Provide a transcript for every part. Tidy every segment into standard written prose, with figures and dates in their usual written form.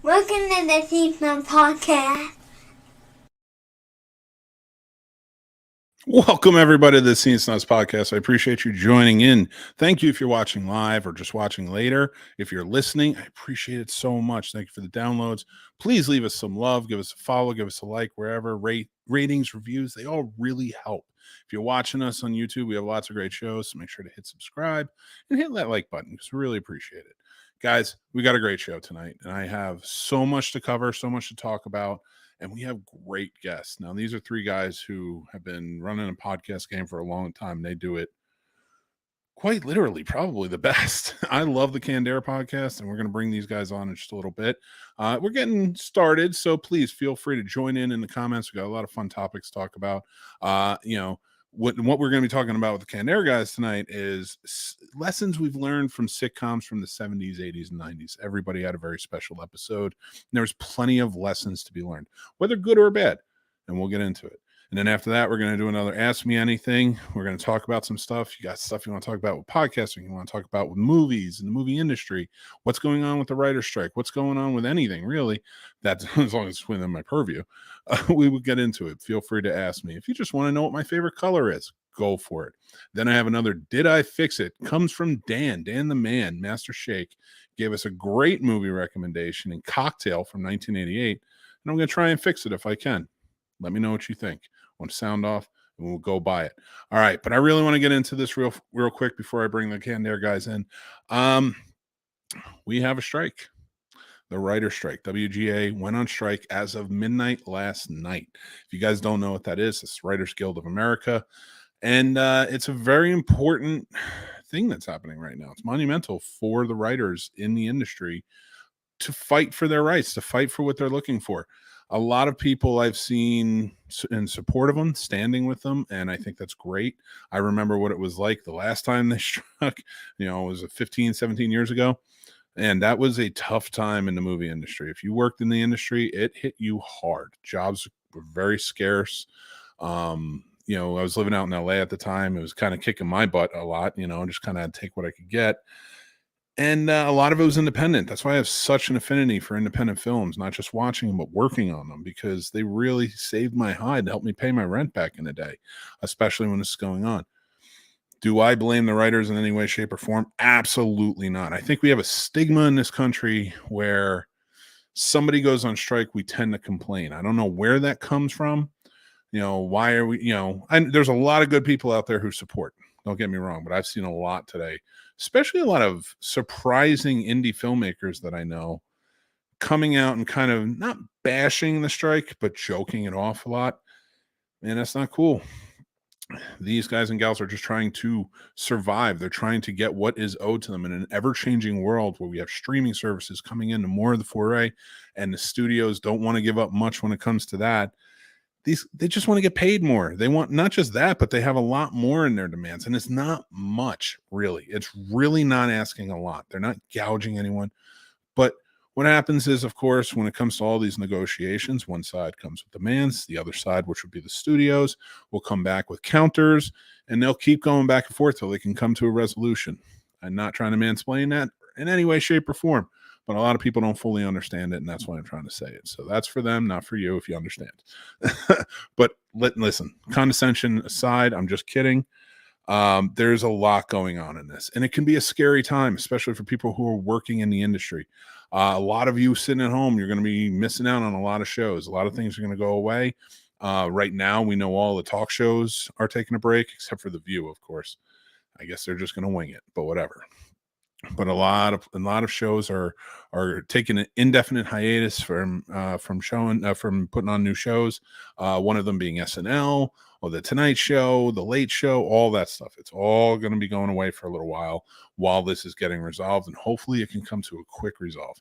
Welcome to the Scene Snobs Podcast. Welcome, everybody, to the Scene Snobs Podcast. I appreciate you joining in. Thank you if you're watching live or just watching later. If you're listening, I appreciate it so much. Thank you for the downloads. Please leave us some love. Give us a follow. Give us a like wherever. Ratings, reviews, they all really help. If you're watching us on YouTube, we have lots of great shows, so make sure to hit subscribe and hit that like button because we really appreciate it. Guys, we got a great show tonight, and I have so much to cover, so much to talk about. And we have great guests. Now, these are three guys who have been running a podcast game for a long time. They do it quite literally, probably the best. I love the Candera podcast, and we're going to bring these guys on in just a little bit. We're getting started, so please feel free to join in the comments. We got a lot of fun topics to talk about. What we're going to be talking about with the Candera guys tonight is lessons we've learned from sitcoms from the 70s, 80s, and 90s. Everybody had a very special episode. And there's plenty of lessons to be learned, whether good or bad, and we'll get into it. And then after that, we're going to do another Ask Me Anything. We're going to talk about some stuff. You got stuff you want to talk about with podcasting. You want to talk about with movies and the movie industry. What's going on with the writer's strike? What's going on with anything, really? That's as long as it's within my purview. We will get into it. Feel free to ask me. If you just want to know what my favorite color is, go for it. Then I have another Did I Fix It? Comes from Dan the Man, Master Shake. Gave us a great movie recommendation in Cocktail from 1988. And I'm going to try and fix it if I can. Let me know what you think. Want to sound off, and we'll go by it. All right, but I really want to get into this real quick before I bring the Candera guys in. We have a strike. The writer's strike. WGA went on strike as of midnight last night. If you guys don't know what that is, it's Writers Guild of America. And it's a very important thing that's happening right now. It's monumental for the writers in the industry to fight for their rights, to fight for what they're looking for. A lot of people I've seen in support of them, standing with them, and I think that's great. I remember what it was like the last time they struck, it was 15, 17 years ago, and that was a tough time in the movie industry. If you worked in the industry, it hit you hard. Jobs were very scarce. I was living out in LA at the time. It was kind of kicking my butt a lot, just kind of take what I could get. And a lot of it was independent. That's why I have such an affinity for independent films, not just watching them, but working on them, because they really saved my hide, helped me pay my rent back in the day, especially when this is going on. Do I blame the writers in any way, shape, or form? Absolutely not. I think we have a stigma in this country where somebody goes on strike, we tend to complain. I don't know where that comes from. Why are we, there's a lot of good people out there who support. Don't get me wrong, but I've seen a lot today, especially a lot of surprising indie filmmakers that I know coming out and kind of not bashing the strike, but joking it off a lot. And that's not cool. These guys and gals are just trying to survive. They're trying to get what is owed to them in an ever-changing world where we have streaming services coming into more of the foray, and the studios don't want to give up much when it comes to that. They just want to get paid more. They want not just that, but they have a lot more in their demands. And it's not much, really. It's really not asking a lot. They're not gouging anyone. But what happens is, of course, when it comes to all these negotiations, one side comes with demands. The other side, which would be the studios, will come back with counters. And they'll keep going back and forth till they can come to a resolution. I'm not trying to mansplain that in any way, shape, or form. But a lot of people don't fully understand it, and that's why I'm trying to say it. So that's for them, not for you, if you understand. But listen, condescension aside, I'm just kidding. There's a lot going on in this, and it can be a scary time, especially for people who are working in the industry. A lot of you sitting at home, you're going to be missing out on a lot of shows. A lot of things are going to go away. Right now, we know all the talk shows are taking a break, except for The View, of course. I guess they're just going to wing it, but whatever. But a lot of shows are taking an indefinite hiatus from putting on new shows. One of them being SNL or the Tonight Show, the Late Show, all that stuff. It's all going to be going away for a little while this is getting resolved, and hopefully it can come to a quick resolve.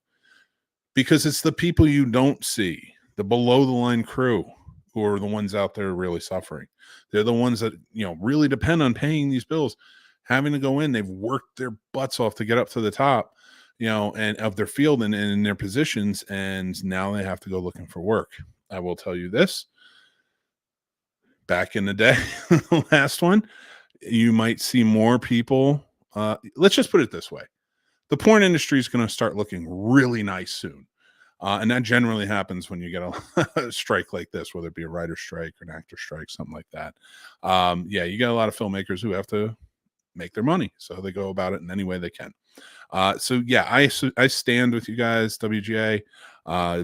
Because it's the people you don't see, the below the line crew, who are the ones out there really suffering. They're the ones that really depend on paying these bills. Having to go in, they've worked their butts off to get up to the top, and of their field and in their positions, and now they have to go looking for work. I will tell you this: back in the day, the last one, you might see more people. Let's just put it this way: the porn industry is going to start looking really nice soon, and that generally happens when you get a strike like this, whether it be a writer strike or an actor strike, something like that. You got a lot of filmmakers who have to make their money, so they go about it in any way they can. I stand with you guys, WGA.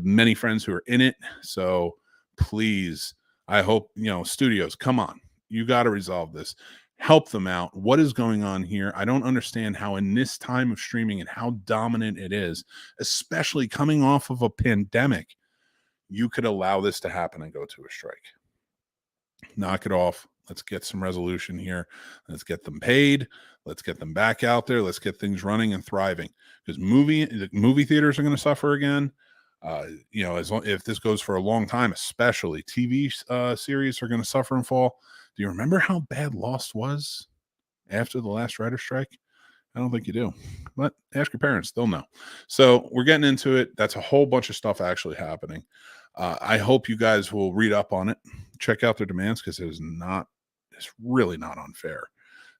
Many friends who are in it, so please, I hope studios, come on, you got to resolve this, help them out. What is going on here? I don't understand how in this time of streaming and how dominant it is, especially coming off of a pandemic, you could allow this to happen and go to a strike. Knock it off. Let's get some resolution here. Let's get them paid. Let's get them back out there. Let's get things running and thriving, because movie theaters are going to suffer again. If this goes for a long time, especially TV series are going to suffer and fall. Do you remember how bad Lost was after the last writer strike? I don't think you do, but ask your parents. They'll know. So we're getting into it. That's a whole bunch of stuff actually happening. I hope you guys will read up on it, check out their demands, because it's really not unfair.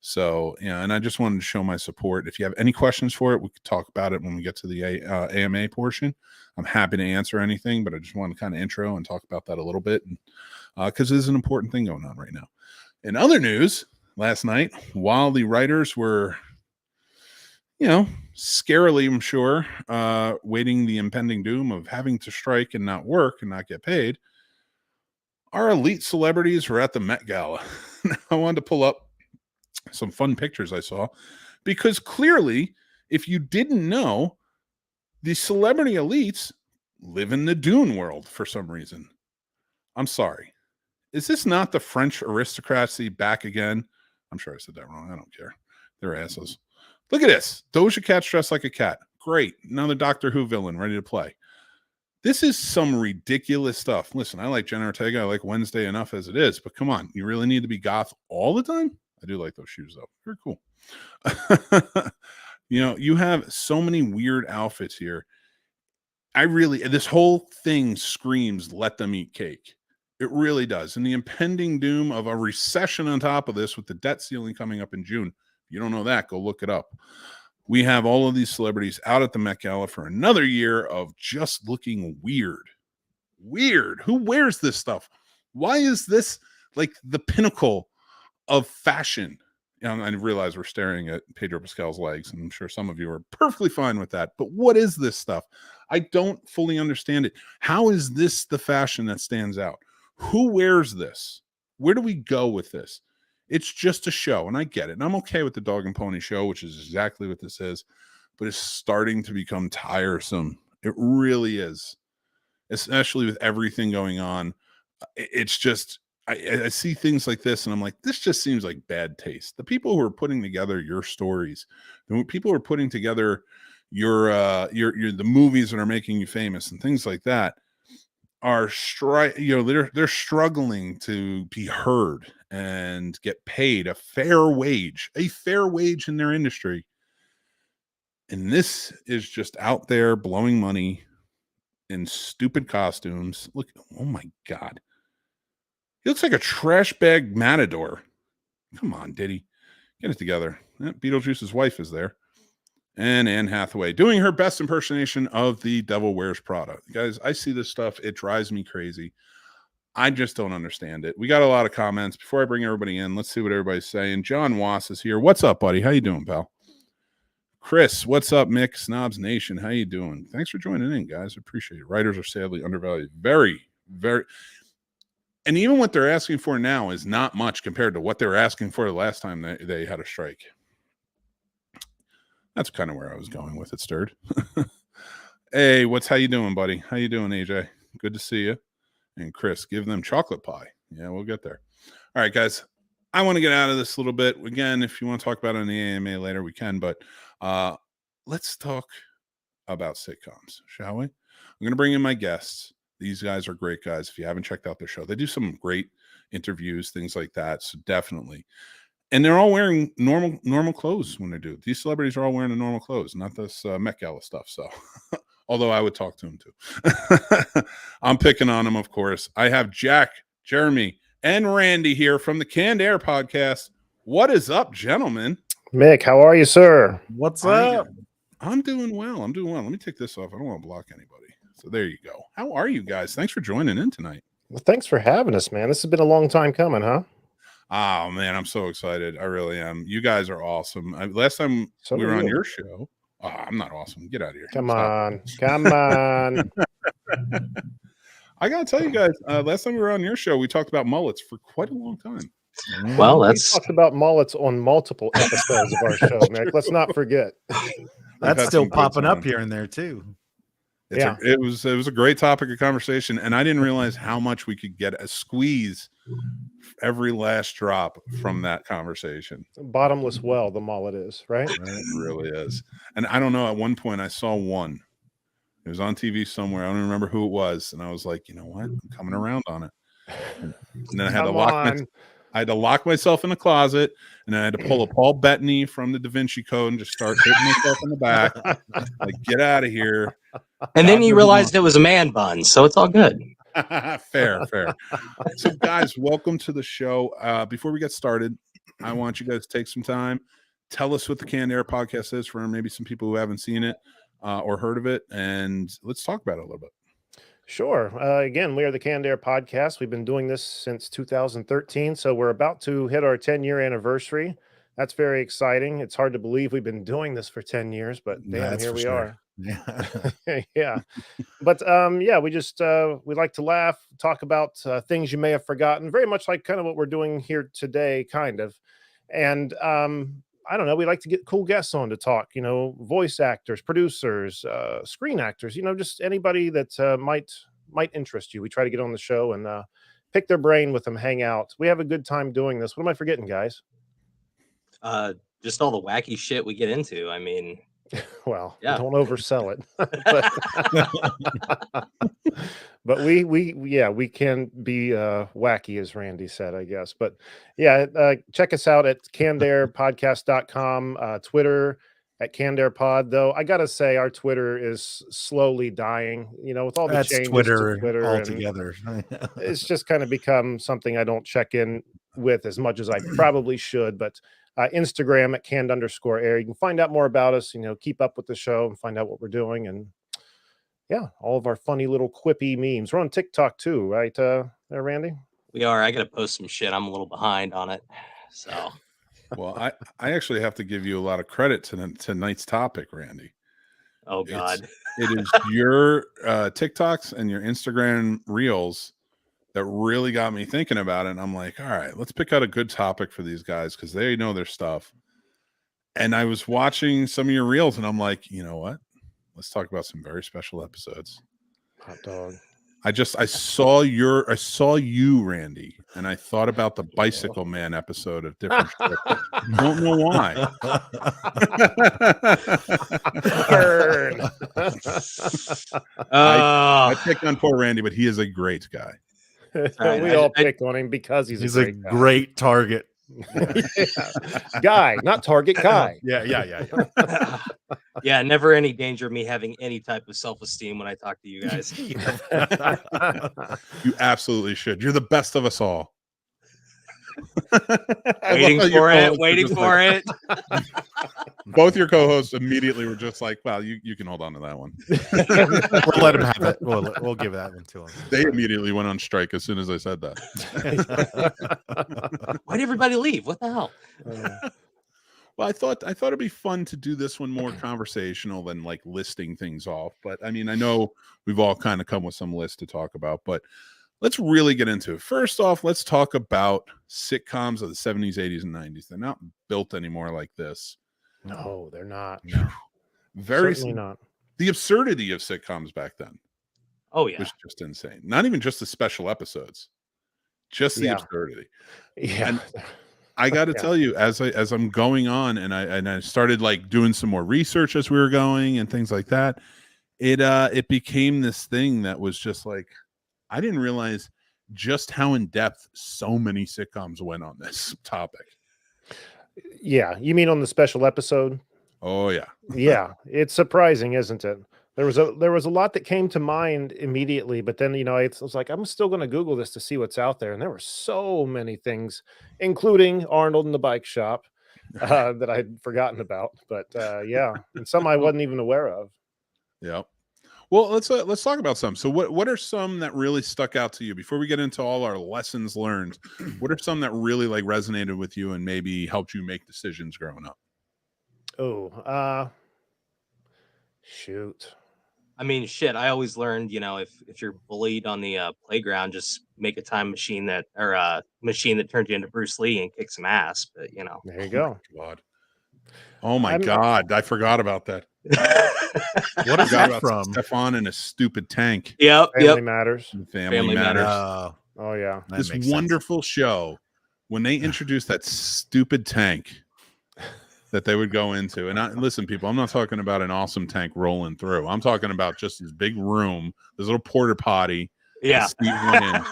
So, and I just wanted to show my support. If you have any questions for it, we could talk about it when we get to the AMA portion. I'm happy to answer anything, but I just want to kind of intro and talk about that a little bit, because this is an important thing going on right now. In other news, last night, while the writers were, scarily, I'm sure, waiting the impending doom of having to strike and not work and not get paid, our elite celebrities were at the Met Gala. I wanted to pull up some fun pictures I saw, because clearly, if you didn't know, the celebrity elites live in the Dune world for some reason. I'm sorry. Is this not the French aristocracy back again? I'm sure I said that wrong. I don't care. They're assholes. Look at this. Doja Cat's dressed like a cat. Great. Another Doctor Who villain ready to play. This is some ridiculous stuff. Listen, I like Jenna Ortega. I like Wednesday enough as it is, but come on. You really need to be goth all the time? I do like those shoes, though. Very cool. You have so many weird outfits here. This whole thing screams, let them eat cake. It really does. And the impending doom of a recession on top of this, with the debt ceiling coming up in June. If you don't know that, go look it up. We have all of these celebrities out at the Met Gala for another year of just looking weird. Weird. Who wears this stuff? Why is this like the pinnacle of fashion? I realize we're staring at Pedro Pascal's legs, and I'm sure some of you are perfectly fine with that. But what is this stuff? I don't fully understand it. How is this the fashion that stands out? Who wears this? Where do we go with this? It's just a show, and I get it. And I'm okay with the dog and pony show, which is exactly what this is, but it's starting to become tiresome. It really is, especially with everything going on. It's just, I see things like this, and I'm like, this just seems like bad taste. The people who are putting together your stories, the people who are putting together your the movies that are making you famous and things like that, are they're struggling to be heard and get paid a fair wage in their industry. And this is just out there blowing money in stupid costumes. Look, oh my God. He looks like a trash bag matador. Come on, Diddy. Get it together. Beetlejuice's wife is there. And Anne Hathaway doing her best impersonation of the Devil Wears Prada. Guys, I see this stuff. It drives me crazy. I just don't understand it. We got a lot of comments. Before I bring everybody in, let's see what everybody's saying. John Wass is here. What's up, buddy? How you doing, pal? Chris, what's up, Mick? Snobs Nation, how you doing? Thanks for joining in, guys. I appreciate it. Writers are sadly undervalued. Very, very. And even what they're asking for now is not much compared to what they were asking for the last time they had a strike. That's kind of where I was going with it, Stirred. Hey, how you doing, buddy? How you doing, AJ? Good to see you. And Chris, give them chocolate pie. Yeah, we'll get there. All right, guys. I want to get out of this a little bit. Again, if you want to talk about it on the AMA later, we can. But let's talk about sitcoms, shall we? I'm going to bring in my guests. These guys are great guys. If you haven't checked out their show, they do some great interviews, things like that. So definitely. And they're all wearing normal clothes when they do. These celebrities are all wearing the normal clothes, not this Met Gala stuff. So, although I would talk to them too. I'm picking on them, of course. I have Jack, Jeremy, and Randy here from the Canned Air Podcast. What is up, gentlemen? Mick, how are you, sir? What's up? I'm doing well. Let me take this off. I don't want to block anybody. So there you go. How are you guys? Thanks for joining in tonight. Well, thanks for having us, man. This has been a long time coming, huh? Oh, man, I'm so excited. I really am. You guys are awesome. Last time we were on your show. Oh, I'm not awesome. Get out of here. Come on. I got to tell you guys, last time we were on your show, we talked about mullets for quite a long time. Well, we talked about mullets on multiple episodes of our show, Mick. Let's not forget. That's still popping up here and there, too. It was a great topic of conversation, and I didn't realize how much we could get a squeeze every last drop from that conversation. Bottomless well, the mullet is, right? It really is. And I don't know, at one point I saw one. It was on TV somewhere. I don't remember who it was. And I was like, you know what? I'm coming around on it. And then I had to lock myself in the closet, and then I had to pull a Paul Bettany from the Da Vinci Code and just start hitting myself in the back. Like, get out of here. And then you realized it was a man bun, so it's all good. Fair. So, guys, welcome to the show. Before we get started, I want you guys to take some time. Tell us what the Canned Air Podcast is for maybe some people who haven't seen it or heard of it, and let's talk about it a little bit. Sure. Again, we are the Canned Air Podcast. We've been doing this since 2013, so we're about to hit our 10-year anniversary. That's very exciting. It's hard to believe we've been doing this for 10 years, but damn, here we are. Yeah. But we just we like to laugh, talk about things you may have forgotten, very much like kind of what we're doing here today, kind of. And I don't know, we like to get cool guests on to talk, voice actors, producers, screen actors, just anybody that might interest you. We try to get on the show and pick their brain with them, hang out. We have a good time doing this. What am I forgetting, guys? Just all the wacky shit we get into. I mean, well, don't oversell it. But we can be wacky, as Randy said, I guess. But check us out at cannedairpodcast.com, Twitter at cannedairpod. Though I gotta say, our Twitter is slowly dying. With all the changes to Twitter altogether. It's just kind of become something I don't check in with as much as I probably should. But Instagram at canned_air. You can find out more about us, keep up with the show and find out what we're doing. And all of our funny little quippy memes. We're on TikTok too, right? There, Randy? We are. I got to post some shit. I'm a little behind on it. So, well, I actually have to give you a lot of credit to tonight's topic, Randy. Oh, God. It is your TikToks and your Instagram reels that really got me thinking about it. And I'm like, all right, let's pick out a good topic for these guys because they know their stuff. And I was watching some of your reels and I'm like, you know what? Let's talk about some very special episodes. Hot dog. I saw you, Randy, and I thought about the Bicycle Man episode of Different Strip. Don't know why. Burn. I picked on poor Randy, but he is a great guy. We all pick on him because he's a great target. Guy, not target guy. Yeah, never any danger of me having any type of self-esteem when I talk to you guys. You absolutely should. You're the best of us all. Waiting for it. Both your co-hosts immediately were just like, "Well, you can hold on to that one." We'll let him have it. We'll give that one to him. They immediately went on strike as soon as I said that. Why'd everybody leave? What the hell? Well, I thought it'd be fun to do this one more conversational than like listing things off. But I mean, I know we've all kind of come with some lists to talk about, but let's really get into it. First off, let's talk about sitcoms of the 70s, 80s, and 90s. They're not built anymore like this. No, they're not. No. Certainly not. The absurdity of sitcoms back then Oh yeah. was just insane. Not even just the special episodes, just the absurdity. Yeah. And I got to tell you, as I'm going on, and I started like doing some more research as we were going and things like that, it became this thing that was just like, I didn't realize just how in depth so many sitcoms went on this topic. Yeah, you mean on the special episode? Oh yeah, Yeah, it's surprising, isn't it? There was a lot that came to mind immediately, but then I was like, I'm still going to Google this to see what's out there, and there were so many things, including Arnold and the Bike Shop, that I'd forgotten about. But yeah, and some I wasn't even aware of. Yeah. Well, let's talk about some. So, what are some that really stuck out to you before we get into all our lessons learned? What are some that really like resonated with you and maybe helped you make decisions growing up? Oh, shoot. I mean, shit. I always learned, if you're bullied on the playground, just make a time machine that turns you into Bruce Lee and kicks some ass. But There you go. God. Oh my God, I forgot about that. What is that from? Stefan and a stupid tank. Yep. Family Matters. Family Matters. Oh yeah, This wonderful show. When they introduced that stupid tank that they would go into, and listen, people, I'm not talking about an awesome tank rolling through. I'm talking about just this big room, this little porta potty. Yeah. Steve went in,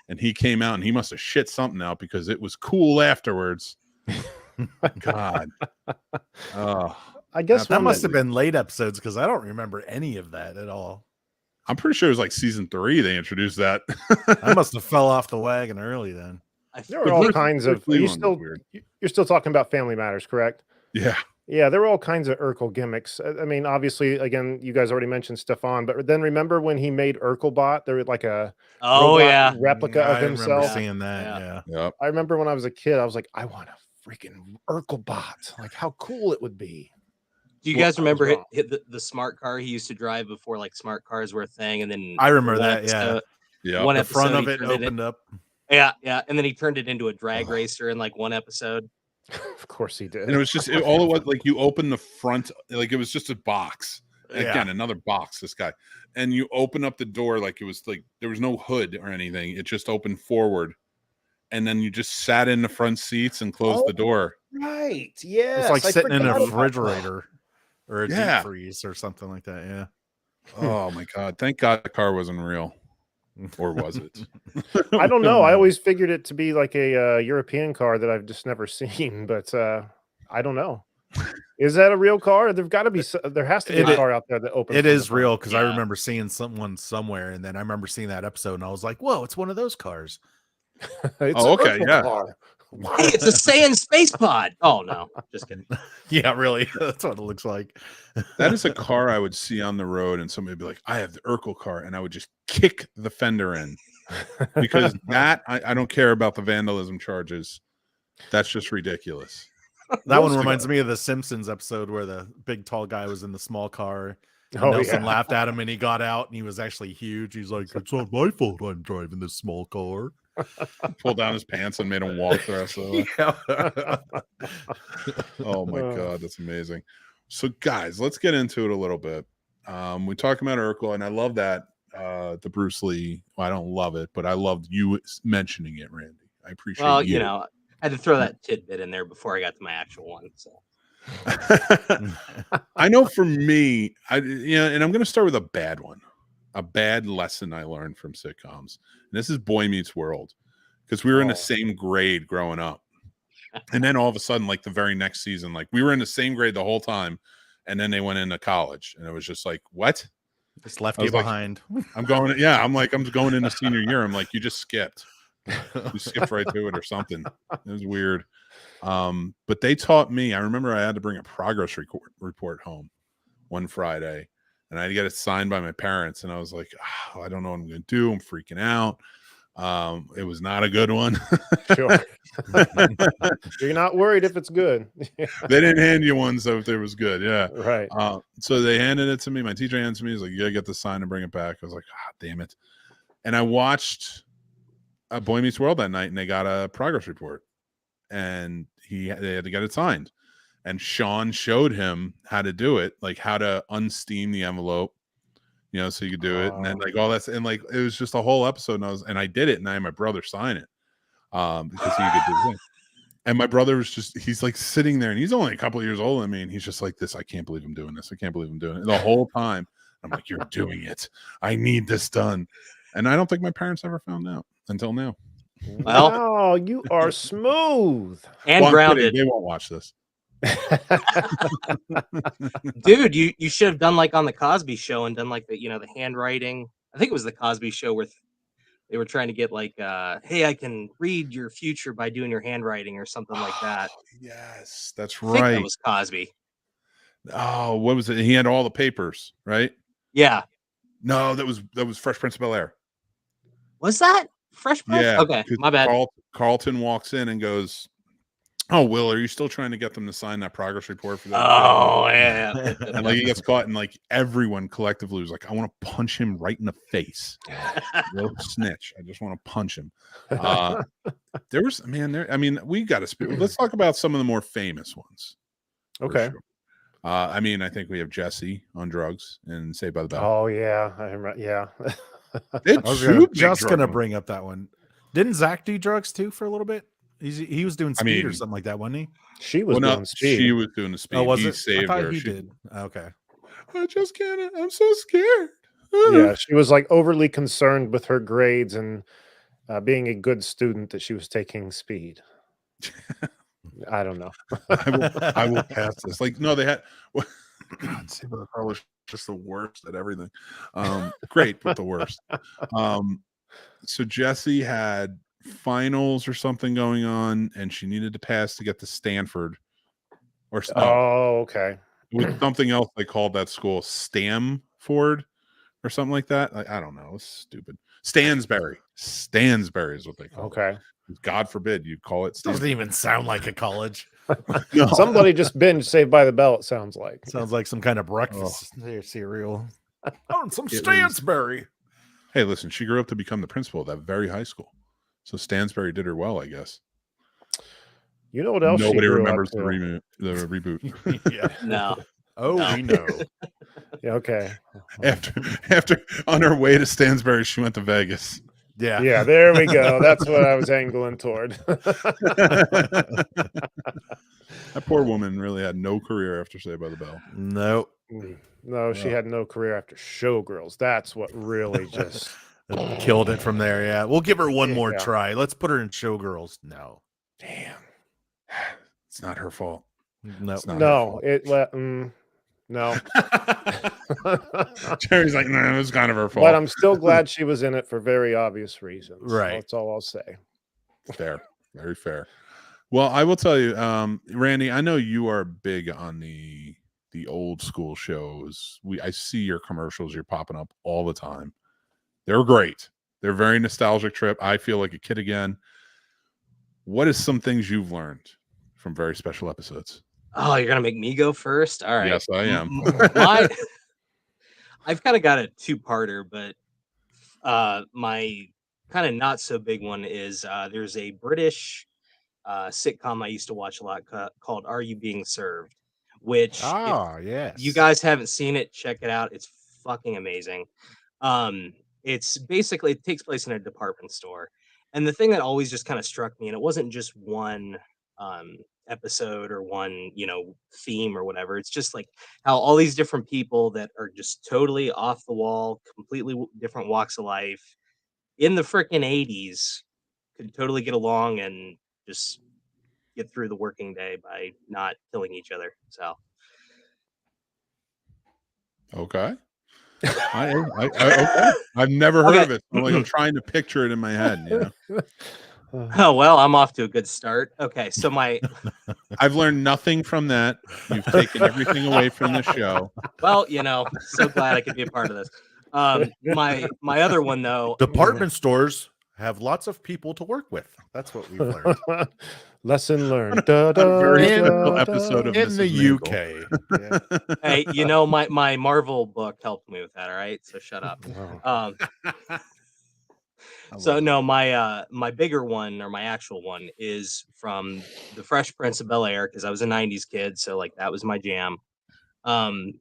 and he came out, and he must have shit something out because it was cool afterwards. God. Oh. I guess that must have been late episodes because I don't remember any of that at all. I'm pretty sure it was like season 3 they introduced that. I must have fell off the wagon early then. There were all kinds of. You're still talking about Family Matters, correct? Yeah. Yeah, there were all kinds of Urkel gimmicks. I mean, obviously, again, you guys already mentioned Stefan, but then remember when he made Urkelbot? There was like a replica of himself. I remember seeing that. Yeah. I remember when I was a kid, I was like, I want a freaking Urkelbot. Like, how cool it would be. Do you guys remember the smart car he used to drive before like smart cars were a thing? And then I remember that. Yeah. One the episode, front of it opened up. Yeah. And then he turned it into a drag racer in like one episode. Of course he did. And it was just all it was like you open the front, like it was just a box. Again, another box, this guy. And you open up the door like it was like there was no hood or anything. It just opened forward. And then you just sat in the front seats and closed the door. Right. Yeah. It's like sitting in a refrigerator or a deep freeze or something like that. Yeah. Oh my God. Thank God the car wasn't real. Or was it? I don't know. I always figured it to be like a European car that I've just never seen, but I don't know. Is that a real car? There has to be a car out there that opens. It is real because I remember seeing someone somewhere, and then I remember seeing that episode, and I was like, "Whoa, it's one of those cars." Okay, yeah. Car. Hey, it's a Saiyan space pod. Oh no, just kidding. Yeah, really. That's what it looks like. That is a car I would see on the road, and somebody would be like, "I have the Urkel car," and I would just kick the fender in because that I don't care about the vandalism charges. That's just ridiculous. That one reminds me of the Simpsons episode where the big tall guy was in the small car. Nelson laughed at him and he got out and he was actually huge. He's like, "It's not my fault I'm driving this small car." Pulled down his pants and made him walk the rest of the way. Oh my God, that's amazing. So guys, let's get into it a little bit. We talked about Urkel, and I love that the Bruce Lee. Well, I don't love it, but I loved you mentioning it, Randy. I appreciate Well, you. I had to throw that tidbit in there before I got to my actual one. So I know for me, and I'm going to start with a bad one, a bad lesson I learned from sitcoms. And this is Boy Meets World, because we were in the same grade growing up. And then all of a sudden, like the very next season, like we were in the same grade the whole time. And then they went into college and it was just like, what? Just left you behind. I'm going into senior year. I'm like, you just skipped. We skipped right to it or something. It was weird. But they taught me. I remember I had to bring a progress report home one Friday, and I had to get it signed by my parents. And I was like, oh, I don't know what I'm going to do. I'm freaking out. It was not a good one. Sure. You're not worried if it's good. They didn't hand you one, so if it was good, yeah. Right. So they handed it to me. My teacher handed it to me. He's like, "You gotta get the sign and bring it back." I was like, "Ah, damn it!" And I watched Boy Meets World that night, and they got a progress report, and they had to get it signed. And Sean showed him how to do it, like how to unsteam the envelope, so you could do it, and then like all that, and like it was just a whole episode. And I did it, and I had my brother sign it because he could do the thing. And my brother was he's like sitting there, and he's only a couple of years older than me, and he's just like this. I can't believe I'm doing this. I can't believe I'm doing it the whole time. I'm like, you're doing it. I need this done. And I don't think my parents ever found out until now. Well, wow, you are smooth and grounded. They won't watch this. Dude, you should have done like on the Cosby Show and done like the handwriting. I think it was the Cosby Show where they were trying to get like hey, I can read your future by doing your handwriting or something like that. Yes, that's I think right. that was Cosby. Oh, what was it? He had all the papers, right? Yeah. No, that was Fresh Prince of Bel-Air. Was that Fresh Prince? Yeah. Okay, my bad. Carlton walks in and goes, "Oh, Will, are you still trying to get them to sign that progress report for that?" Oh, yeah. And like he gets caught, and like everyone collectively was like, "I want to punch him right in the face." Little snitch. I just want to punch him. There was we got to speak. Let's talk about some of the more famous ones. Okay. Sure. I think we have Jesse on drugs and Saved by the Bell. Oh yeah, I remember. Yeah. I was just gonna bring up that one. Didn't Zach do drugs too for a little bit? He was doing speed or something like that, wasn't he? She was doing speed. She was doing the speed. Oh, was he it? saved I thought her. he did. Okay. I just can't. I'm so scared. Yeah, she was like overly concerned with her grades and being a good student that she was taking speed. I don't know. I will pass this. Like, no, they had. God, Saved by the Bell was just the worst at everything. Great, but the worst. So Jessie had finals or something going on, and she needed to pass to get to Stanford. Or no, oh, okay. with something else they called that school Stamford or something like that. I don't know. It's stupid. Stansbury is what they call it. Okay. God forbid you call it Stanford. Doesn't even sound like a college. No. Somebody just binged Saved by the Bell, it sounds like. Sounds like some kind of breakfast cereal. Oh, some It Stansbury. Hey, listen, she grew up to become the principal of that very high school. So Stansbury did her well, I guess. You know what else? Nobody she grew remembers up the reboot. Yeah. No. Oh, No. we know. Yeah, okay. After on her way to Stansbury, she went to Vegas. Yeah. Yeah, there we go. That's what I was angling toward. That poor woman really had no career after Saved by the Bell. No. No, she had no career after Showgirls. That's what really just Killed it from there. Yeah. We'll give her one more Yeah. try. Let's put her in Showgirls. No. Damn. It's not her fault. No. It's not no. her No. fault. Jerry's like, no, it was kind of her fault. But I'm still glad she was in it for very obvious reasons. Right. That's all I'll say. Fair. Very fair. Well, I will tell you, Randy, I know you are big on the old school shows. I see your commercials, you're popping up all the time. They're great. They're very nostalgic trip. I feel like a kid again. What is some things you've learned from very special episodes? Oh, you're gonna make me go first? All right. Yes, I am. I've kind of got a two-parter, but my kind of not so big one is there's a British sitcom I used to watch a lot called Are You Being Served? Which yes. you guys haven't seen it, check it out. It's fucking amazing. It's basically, it takes place in a department store. And the thing that always just kind of struck me, and it wasn't just one episode or one, theme or whatever. It's just like how all these different people that are just totally off the wall, completely different walks of life in the freaking 80s could totally get along and just get through the working day by not killing each other. So Okay. Okay. I've never heard Okay. of it. I'm trying to picture it in my head. You know, Oh well, I'm off to a good start. Okay, so I've learned nothing from that. You've taken everything away from the show. well, so glad I could be a part of this. My other one though, Department stores have lots of people to work with. That's what we've learned. Lesson learned. A very special episode of In Mrs. the Maisel. UK. Yeah. hey, my Marvel book helped me with that. All right, so shut up. Oh. So no, my bigger one, or my actual one, is from the Fresh Prince of Bel-Air, because I was a 90s kid, so like that was my jam. And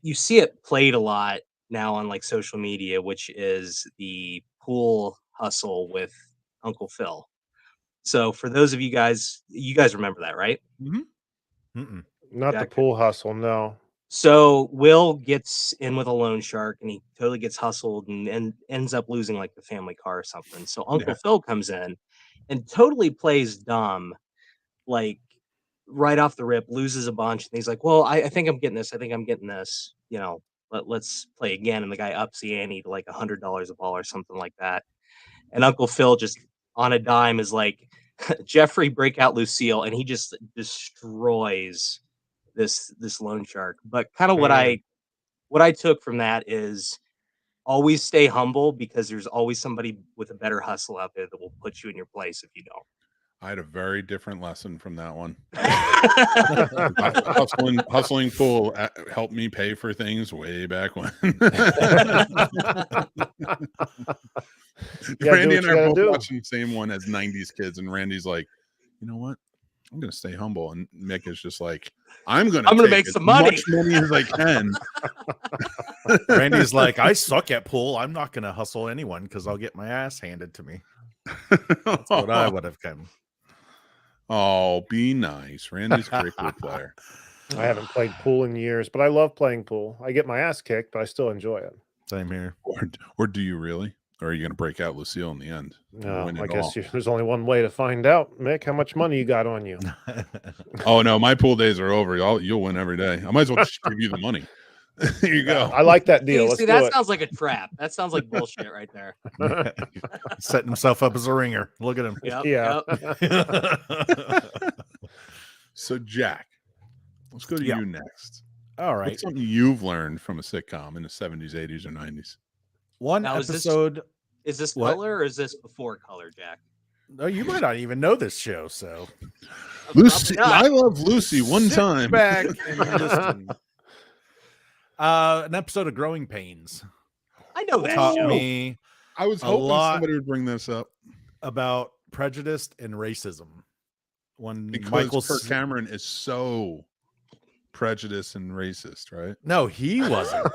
you see it played a lot now on like social media, which is the pool hustle with Uncle Phil. So for those of you guys remember that, right? Not the Jack? pool hustle, no. So Will gets in with a loan shark and he totally gets hustled and ends up losing like the family car or something. So Uncle Phil comes in and totally plays dumb, like right off the rip, loses a bunch. And he's like, well, I think I'm getting this. I think I'm getting this. Let's play again. And the guy ups the ante to like $100 a ball or something like that. And Uncle Phil just on a dime is like, Jeffrey, break out Lucille. And he just destroys this loan shark. But kind of what I took from that is always stay humble, because there's always somebody with a better hustle out there that will put you in your place if you don't. I had a very different lesson from that one. Hustling pool helped me pay for things way back when. Randy and I are both watching the same one as 90s kids, and Randy's like, you know what? I'm going to stay humble. And Mick is just like, I'm going to make some money. Much money as I can. Randy's like, I suck at pool. I'm not going to hustle anyone because I'll get my ass handed to me. That's what I would have come. Oh, be nice. Randy's a great pool player. I haven't played pool in years, but I love playing pool. I get my ass kicked, but I still enjoy it. Same here. Or do you really? Or are you going to break out Lucille in the end? No, I guess there's only one way to find out, Mick, how much money you got on you. Oh, no, my pool days are over. You'll win every day. I might as well just give you the money. There you go. I like that deal. See, that sounds like a trap. That sounds like bullshit right there. Setting himself up as a ringer. Look at him. Yep, Yeah. Yep. So, Jack, let's go to you next. All right. What's something you've learned from a sitcom in the 70s, 80s, or 90s? One now, episode. Is this What? color or is this before color, Jack? No, you might not even know this show. So, Lucy, not. I love Lucy. One sit time. back and listen. An episode of Growing Pains I know that taught show. me I was a hoping lot somebody would bring this up. about prejudice and racism. When Because Michael Kirk Cameron is so prejudiced and racist, right? No, he wasn't.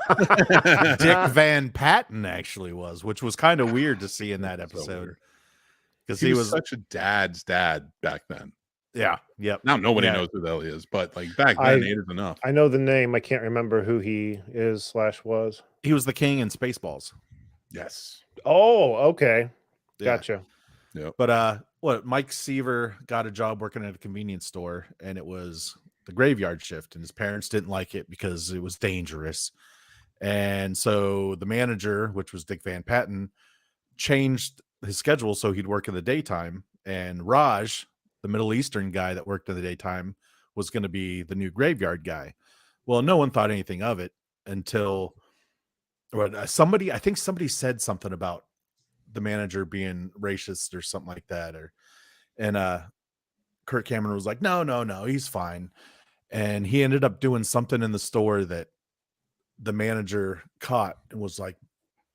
Dick Van Patten actually was, which was kind of weird to see in that episode. Because He was such a dad's dad back then. Yeah. Yep. Now nobody Yeah. knows who the hell he is, but like back then, 8 is enough. I know the name. I can't remember who he is / was. He was the king in Spaceballs. Yes. Oh, okay. Yeah. Gotcha. But Mike Seaver got a job working at a convenience store, and it was the graveyard shift, and his parents didn't like it because it was dangerous. And so the manager, which was Dick Van Patten, changed his schedule so he'd work in the daytime, and Raj, the Middle Eastern guy that worked in the daytime, was going to be the new graveyard guy. Well, no one thought anything of it until somebody said something about the manager being racist or something like that, and Kirk Cameron was like, no, he's fine. And he ended up doing something in the store that the manager caught and was like,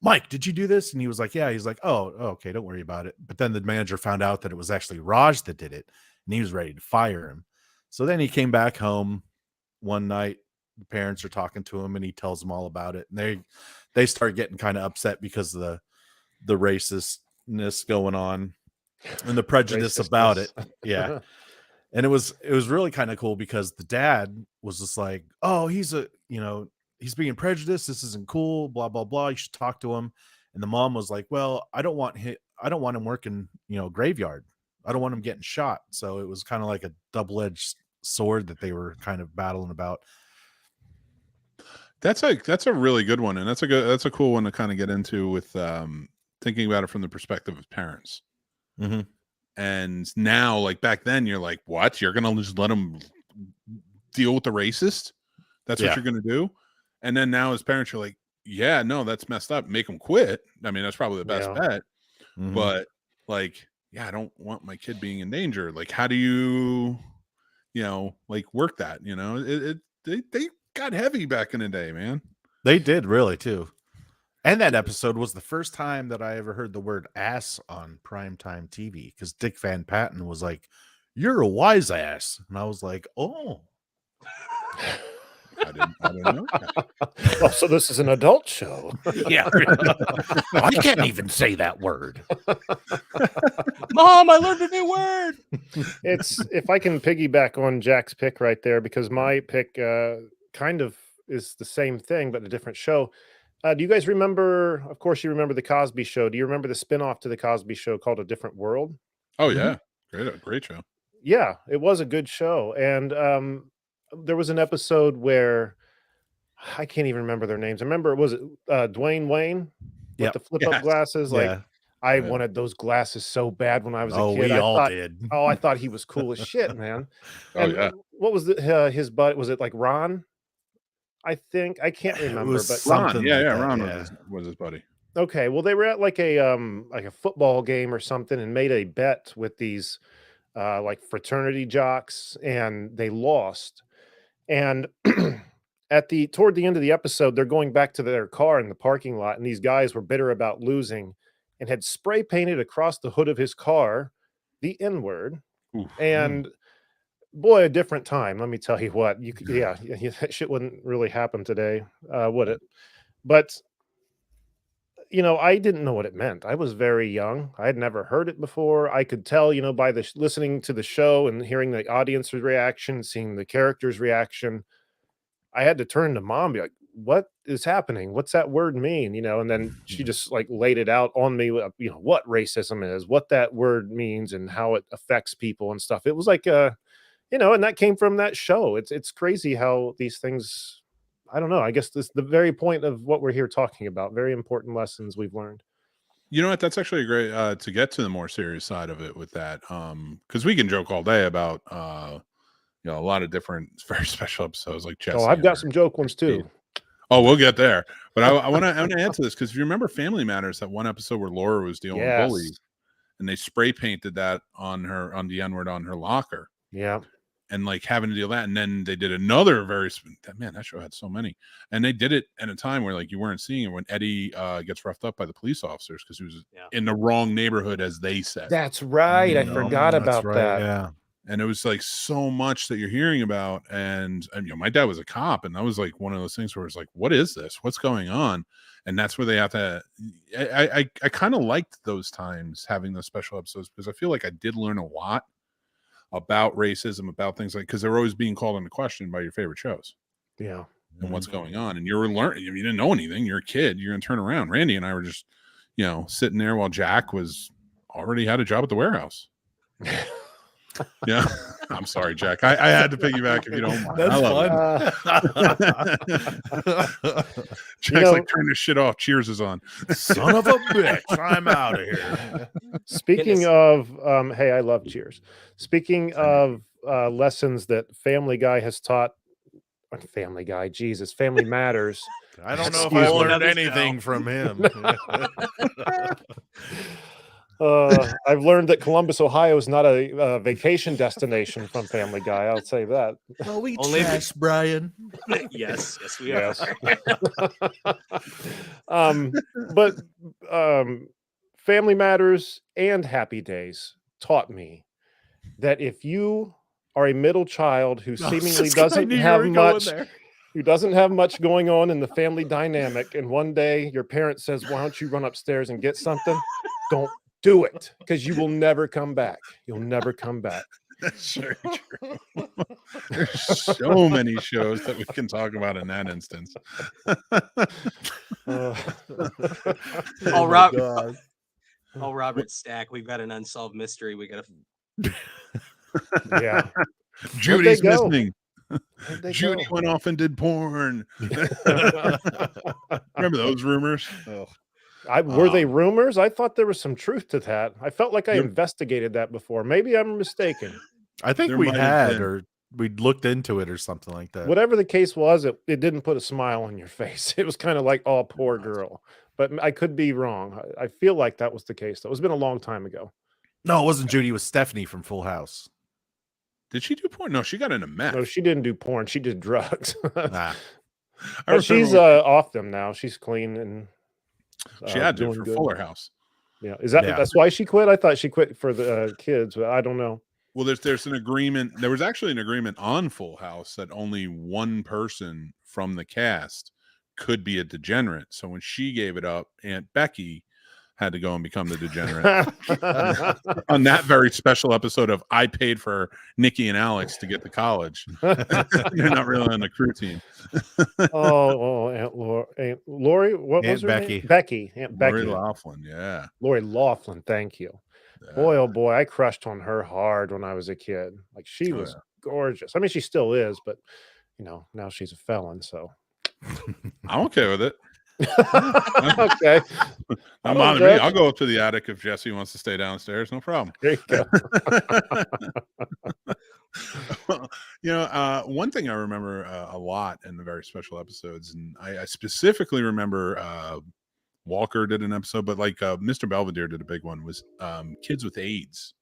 Mike, did you do this? And he was like, yeah. He's like, oh, okay, don't worry about it. But then the manager found out that it was actually Raj that did it, and he was ready to fire him. So then he came back home one night. The parents are talking to him, and he tells them all about it. And they start getting kind of upset because of the racistness going on and the prejudice about it. Yeah. And it was really kind of cool because the dad was just like, oh, he's being prejudiced. This isn't cool. Blah, blah, blah. You should talk to him. And the mom was like, well, I don't want him working, graveyard. I don't want him getting shot. So it was kind of like a double-edged sword that they were kind of battling about. That's a really good one, and that's a cool one to kind of get into with thinking about it from the perspective of parents. Mm-hmm. And now, like back then, you're like, what? You're gonna just let them deal with the racist? That's what you're gonna do? And then now, as parents, you're like, yeah, no, that's messed up. Make them quit. I mean, that's probably the best bet. Mm-hmm. But like, yeah, I don't want my kid being in danger. Like, how do you like work that? They got heavy back in the day, man. They did really too. And that episode was the first time that I ever heard the word ass on primetime TV, because Dick Van Patten was like, "You're a wise ass," and I was like, "Oh." I didn't know that. Oh, so this is an adult show. Yeah. I can't even say that word. Mom, I learned a new word. It's, if I can piggyback on Jack's pick right there, because my pick kind of is the same thing, but a different show. Do you guys remember, of course you remember the Cosby Show. Do you remember the spinoff to the Cosby Show called A Different World? Oh yeah. Great show. Yeah, it was a good show. And there was an episode where I can't even remember their names. I remember, was it Dwayne Wayne with the flip up glasses? Like, I wanted those glasses so bad when I was a kid. We all did. Oh, I thought he was cool as shit, man. And what was his butt? Was it like Ron? I think, I can't remember, but Ron, Ron was his buddy. Okay, well, they were at like a football game or something and made a bet with these like fraternity jocks, and they lost. And toward the end of the episode, they're going back to their car in the parking lot, and these guys were bitter about losing and had spray painted across the hood of his car the N-word. And boy, a different time. Let me tell you what. That shit wouldn't really happen today, would it? But I didn't know what it meant. I was very young. I had never heard it before. I could tell, by listening to the show and hearing the audience's reaction, seeing the character's reaction. I had to turn to Mom and be like, what is happening? What's that word mean? And then she just like laid it out on me, what racism is, what that word means, and how it affects people and stuff. It was like, and that came from that show. It's crazy how these things, I don't know. I guess this is the very point of what we're here talking about. Very important lessons we've learned. You know what? That's actually a great to get to the more serious side of it with that. Because we can joke all day about a lot of different very special episodes like Jesse. Oh, I've got some joke ones too. Oh, we'll get there. But I want to add to this, because if you remember Family Matters, that one episode where Laura was dealing with bullies, and they spray painted that on the N-word on her locker. Yeah. And like having to deal with that. And then they did another that show had so many. And they did it at a time where like you weren't seeing it, when Eddie gets roughed up by the police officers because he was in the wrong neighborhood, as they said. That's right. I forgot about that. Yeah. And it was like so much that you're hearing about. And my dad was a cop, and that was like one of those things where it's like, what is this? What's going on? And that's where they have to, I kind of liked those times, having those special episodes, because I feel like I did learn a lot about racism, about things like, because they're always being called into question by your favorite shows. Yeah. And what's going on. And you're learning, you didn't know anything. You're a kid. You're going to turn around. Randy and I were just, sitting there while Jack was already had a job at the warehouse. Yeah. I'm sorry, Jack. I had to piggyback, if you don't mind. That's fun. Jack's like, turn this shit off. Cheers is on. Son of a bitch. I'm out of here. Speaking of, hey, I love Cheers. Speaking of lessons that Family Guy has taught, Family Guy, Jesus, Family Matters. I don't know if I learned anything from him. I've learned that Columbus, Ohio is not a vacation destination from Family Guy. I'll say that. Well, we trash, Brian. Yes, we are. But Family Matters and Happy Days taught me that if you are a middle child who seemingly doesn't have much going on in the family dynamic, and one day your parent says, why don't you run upstairs and get something? Don't do it, because you will never come back. You'll never come back. That's very true. There's so many shows that we can talk about in that instance. Robert Stack, we've got an unsolved mystery. We got to. Yeah. Judy's missing. Where'd they Judy go? went off and did porn. Remember those rumors? Oh. Were they rumors? I thought there was some truth to that. I felt like I There- investigated that before. Maybe I'm mistaken. I think There we might have had, been. or we looked into it or something like that. Whatever the case was, it didn't put a smile on your face. It was kind of like, oh, poor girl. But I could be wrong. I feel like that was the case. That was been a long time ago. No, it wasn't Judy. It was Stephanie from Full House. Did she do porn? No, she got into meth. No, she didn't do porn. She did drugs. Nah. But she's off them now. She's clean and she had to doing for good. Fuller House. Yeah, that's why she quit? I thought she quit for the kids, but I don't know. Well, there's an agreement. There was actually an agreement on Full House that only one person from the cast could be a degenerate. So when she gave it up, Aunt Becky had to go and become the degenerate on that very special episode of I Paid for Nikki and Alex to get to college. They're not really on the crew team. Aunt Lori, what Aunt was her Becky. name? Becky. Aunt Becky. Lori Laughlin, yeah. Lori Laughlin, thank you. Boy, oh boy, I crushed on her hard when I was a kid. Like she was gorgeous. I mean, she still is, but now she's a felon, so I'm okay with it. okay. I'm on me. I'll go up to the attic if Jesse wants to stay downstairs. No problem. There you go. One thing I remember a lot in the very special episodes, and I specifically remember Walker did an episode, but like Mr. Belvedere did a big one, was kids with AIDS.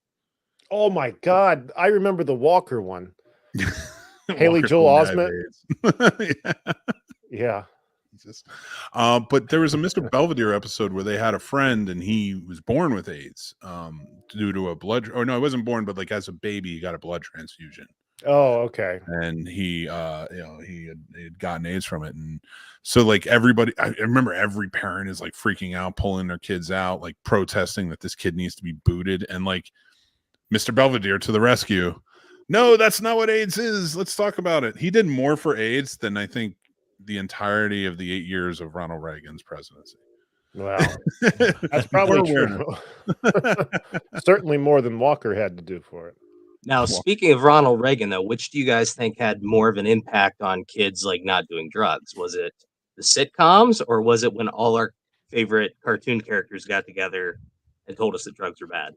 Oh my God. I remember the Walker one. Haley Walker Joel didn't Osment. have AIDS. Yeah. Jesus. But there was a Mr. Belvedere episode where they had a friend and he was born with AIDS due to a blood, or no, he wasn't born, but like as a baby, he got a blood transfusion. Oh, okay. And he had gotten AIDS from it. And so like everybody, I remember every parent is like freaking out, pulling their kids out, like protesting that this kid needs to be booted. And like Mr. Belvedere to the rescue. No, that's not what AIDS is. Let's talk about it. He did more for AIDS than I think the entirety of the 8 years of Ronald Reagan's presidency. Well, that's probably true. Certainly more than Walker had to do for it. Now, speaking of Ronald Reagan, though, which do you guys think had more of an impact on kids like not doing drugs? Was it the sitcoms, or was it when all our favorite cartoon characters got together and told us that drugs are bad?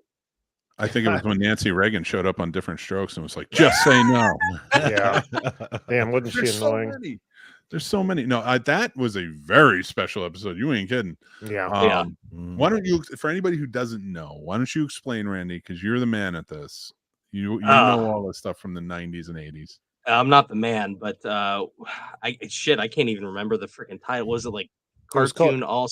I think it was when Nancy Reagan showed up on Different Strokes and was like, just say no. Yeah. Damn, wasn't she annoying? There's so many. No, that was a very special episode. You ain't kidding. Yeah. Why don't you, for anybody who doesn't know, why don't you explain, Randy? Because you're the man at this. You know all this stuff from the 90s and 80s. I'm not the man, but I can't even remember the freaking title. Was it like Cartoon All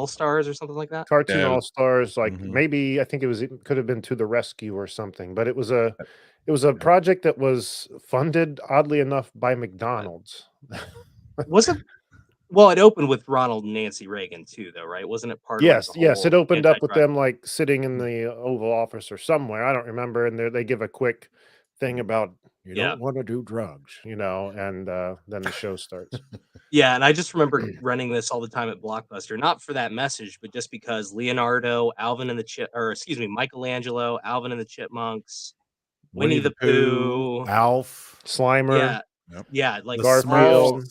Stars or something like that? Cartoon All Stars, like maybe I think it could have been To the Rescue or something, but it was a project that was funded, oddly enough, by McDonald's. Was it? Well, it opened with Ronald and Nancy Reagan too, though, right? Wasn't it part of Yes, it opened up with them like sitting in the Oval Office or somewhere. I don't remember. And they give a quick thing about you don't want to do drugs, and then the show starts. Yeah, and I just remember running this all the time at Blockbuster, not for that message, but just because Michelangelo, Alvin and the Chipmunks, Winnie the Pooh, Alf, Slimer, yeah, like Garfield.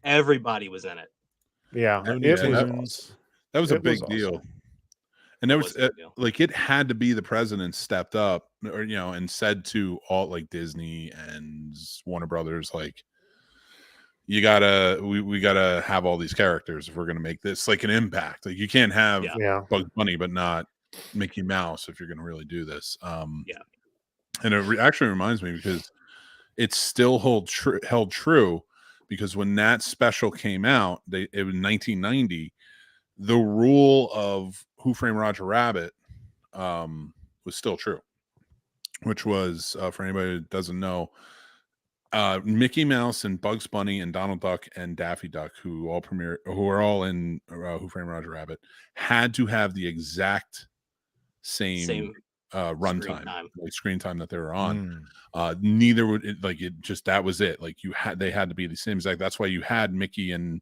Everybody was in it. Yeah, that was a big deal. And there was like it had to be the president stepped up, or and said to all like Disney and Warner Brothers, like, we gotta have all these characters if we're gonna make this like an impact. Like you can't have Bugs Bunny but not Mickey Mouse if you're gonna really do this. And it actually reminds me, because it's still held true, because when that special came out, it was 1990. The rule of Who Framed Roger Rabbit was still true, which was, for anybody who doesn't know, Mickey Mouse and Bugs Bunny and Donald Duck and Daffy Duck, who are all in Who Framed Roger Rabbit, had to have the exact same runtime, like screen time that they were on. Neither would that was it. Like they had to be the same exact. That's why you had Mickey and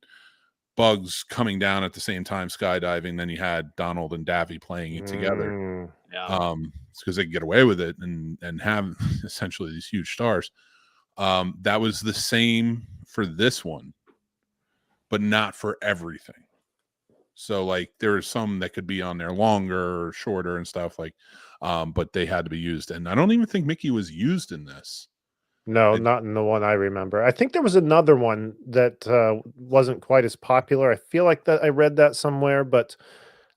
Bugs coming down at the same time skydiving. Then you had Donald and Daffy playing it together. It's because they could get away with it and have essentially these huge stars. That was the same for this one, but not for everything. So like there are some that could be on there longer or shorter and stuff like, but they had to be used. And I don't even think Mickey was used in this. No, not in the one I remember. I think there was another one that wasn't quite as popular. I feel like that I read that somewhere, but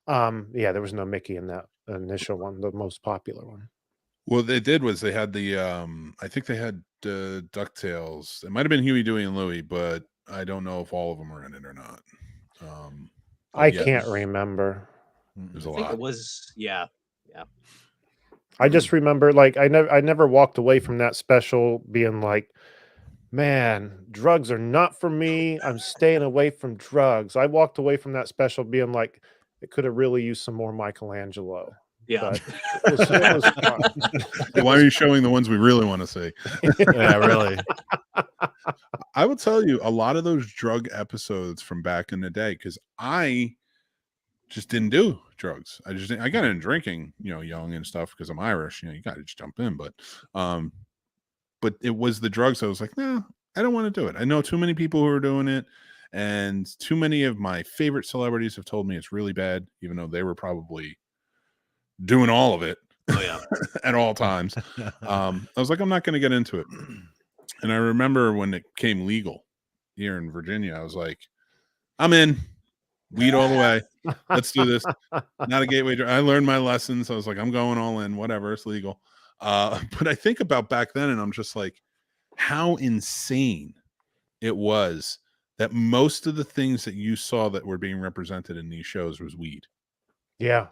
yeah, there was no Mickey in that initial one, the most popular one. Well, they did was they had the I think they had DuckTales. It might have been Huey, Dewey, and Louie, but I don't know if all of them are in it or not. I can't remember. There's a I think lot. it was, yeah. I just remember, like, I never walked away from that special being like, man, drugs are not for me. I'm staying away from drugs. I walked away from that special being like, it could have really used some more Michelangelo. Yeah. But it was fun. Why are you showing the ones we really want to see? Yeah, really. I will tell you a lot of those drug episodes from back in the day, because I just didn't do drugs. I got into drinking, young and stuff because I'm Irish. You got to just jump in. But it was the drugs. I was like, no, I don't want to do it. I know too many people who are doing it, and too many of my favorite celebrities have told me it's really bad, even though they were probably doing all of it. Oh yeah. At all times. I was like, I'm not going to get into it. And I remember when it came legal here in Virginia, I was like, I'm in. Weed all the way. Let's do this. Not a gateway drug. I learned my lessons. I was like, I'm going all in. Whatever, it's legal. But I think about back then, and I'm just like, how insane it was that most of the things that you saw that were being represented in these shows was weed. Yeah.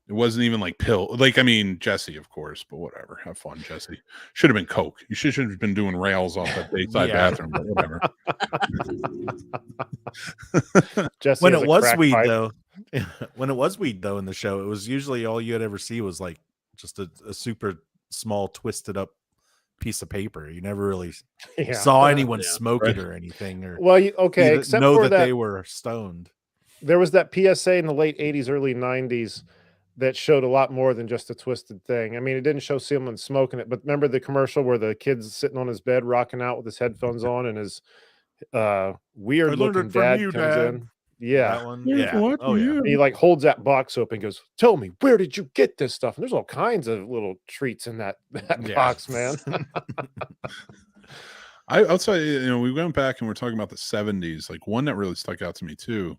It wasn't even like pill. Like, I mean, Jesse, of course, but whatever. Have fun, Jesse. Should have been coke. You should have been doing rails off that Bayside bathroom, but whatever. Jesse When has it a was crack weed, pipe. though, when it was weed, though, in the show, it was usually all you'd ever see was like just a super small, twisted up piece of paper. You never really Yeah. saw anyone Yeah. smoke it or anything, or Well, okay, except know for that that they were stoned. there was that PSA in the late 80s, early 90s that showed a lot more than just a twisted thing. I mean, it didn't show someone smoking it, but remember the commercial where the kid's sitting on his bed, rocking out with his headphones on, and his weird looking dad comes in. Yeah. That one. Yeah, Yeah. what? Oh yeah. And he like holds that box open and goes, tell me, where did you get this stuff? And there's all kinds of little treats in that Yeah. box, man. I'll tell you, we went back and we're talking about the 70s. Like one that really stuck out to me too.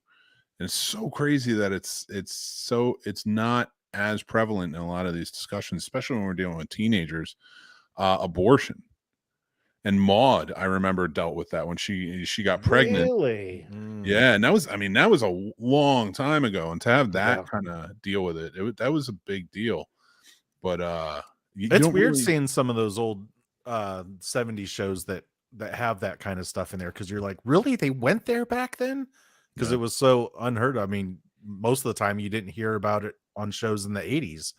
And it's so crazy that it's not as prevalent in a lot of these discussions, especially when we're dealing with teenagers. Abortion. And Maude, I remember, dealt with that when she got pregnant. Really? Yeah, and that was a long time ago, and to have that kind of deal with it, that was a big deal. But it's weird seeing some of those old 70s shows that have that kind of stuff in there, because you're like, really, they went there back then? Because it was so unheard of. I mean, most of the time you didn't hear about it on shows in the 80s.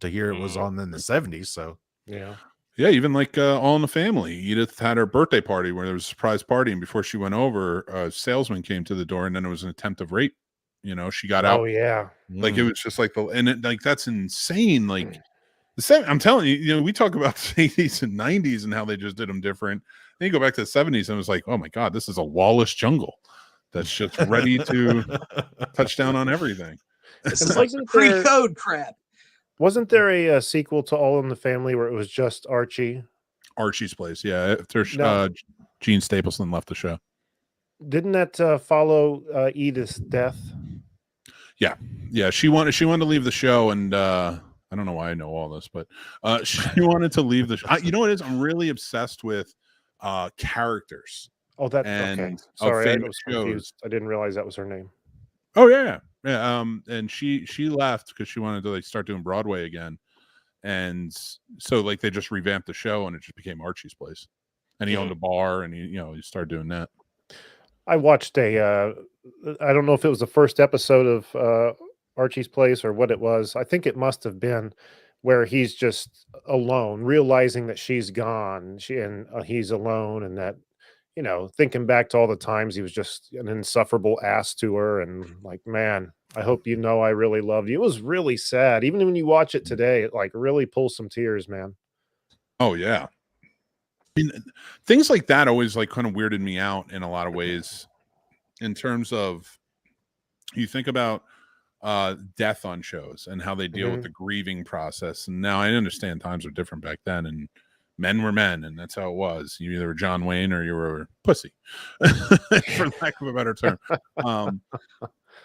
To hear it was on in the 70s. So yeah. Yeah, even like All in the Family. Edith had her birthday party where there was a surprise party, and before she went over, a salesman came to the door, and then it was an attempt of rape. She got out. Oh yeah. Like it was just like that's insane. Like the same. I'm telling you, we talk about the 80s and 90s and how they just did them different. Then you go back to the 70s, and it was like, oh my god, this is a lawless jungle that's just ready to touch down on everything. This is like pre-code crap. Wasn't there a sequel to All in the Family where it was just Archie? Archie's Place, yeah. After No. Gene Stapleton left the show. Didn't that follow Edith's death? Yeah. She wanted to leave the show, and I don't know why I know all this, but she wanted to leave the show. You know what it is? I'm really obsessed with characters. Oh, that And okay. of Sorry, I famous was confused. I didn't realize that was her name. Oh yeah. And she left because she wanted to like start doing Broadway again, and so like they just revamped the show, and it just became Archie's Place, and he owned a bar, and he started doing that. I watched I don't know if it was the first episode of Archie's Place or what it was. I think it must have been where he's just alone, realizing that she's gone, he's alone, and that, thinking back to all the times he was just an insufferable ass to her, and like, man, I hope I really loved you. It was really sad. Even when you watch it today, it like really pulls some tears, man. Oh yeah. mean, things like that always like kind of weirded me out in a lot of ways in terms of you think about death on shows and how they deal with the grieving process. And now I understand times are different back then, and men were men, and that's how it was. You either were John Wayne or you were pussy, for lack of a better term.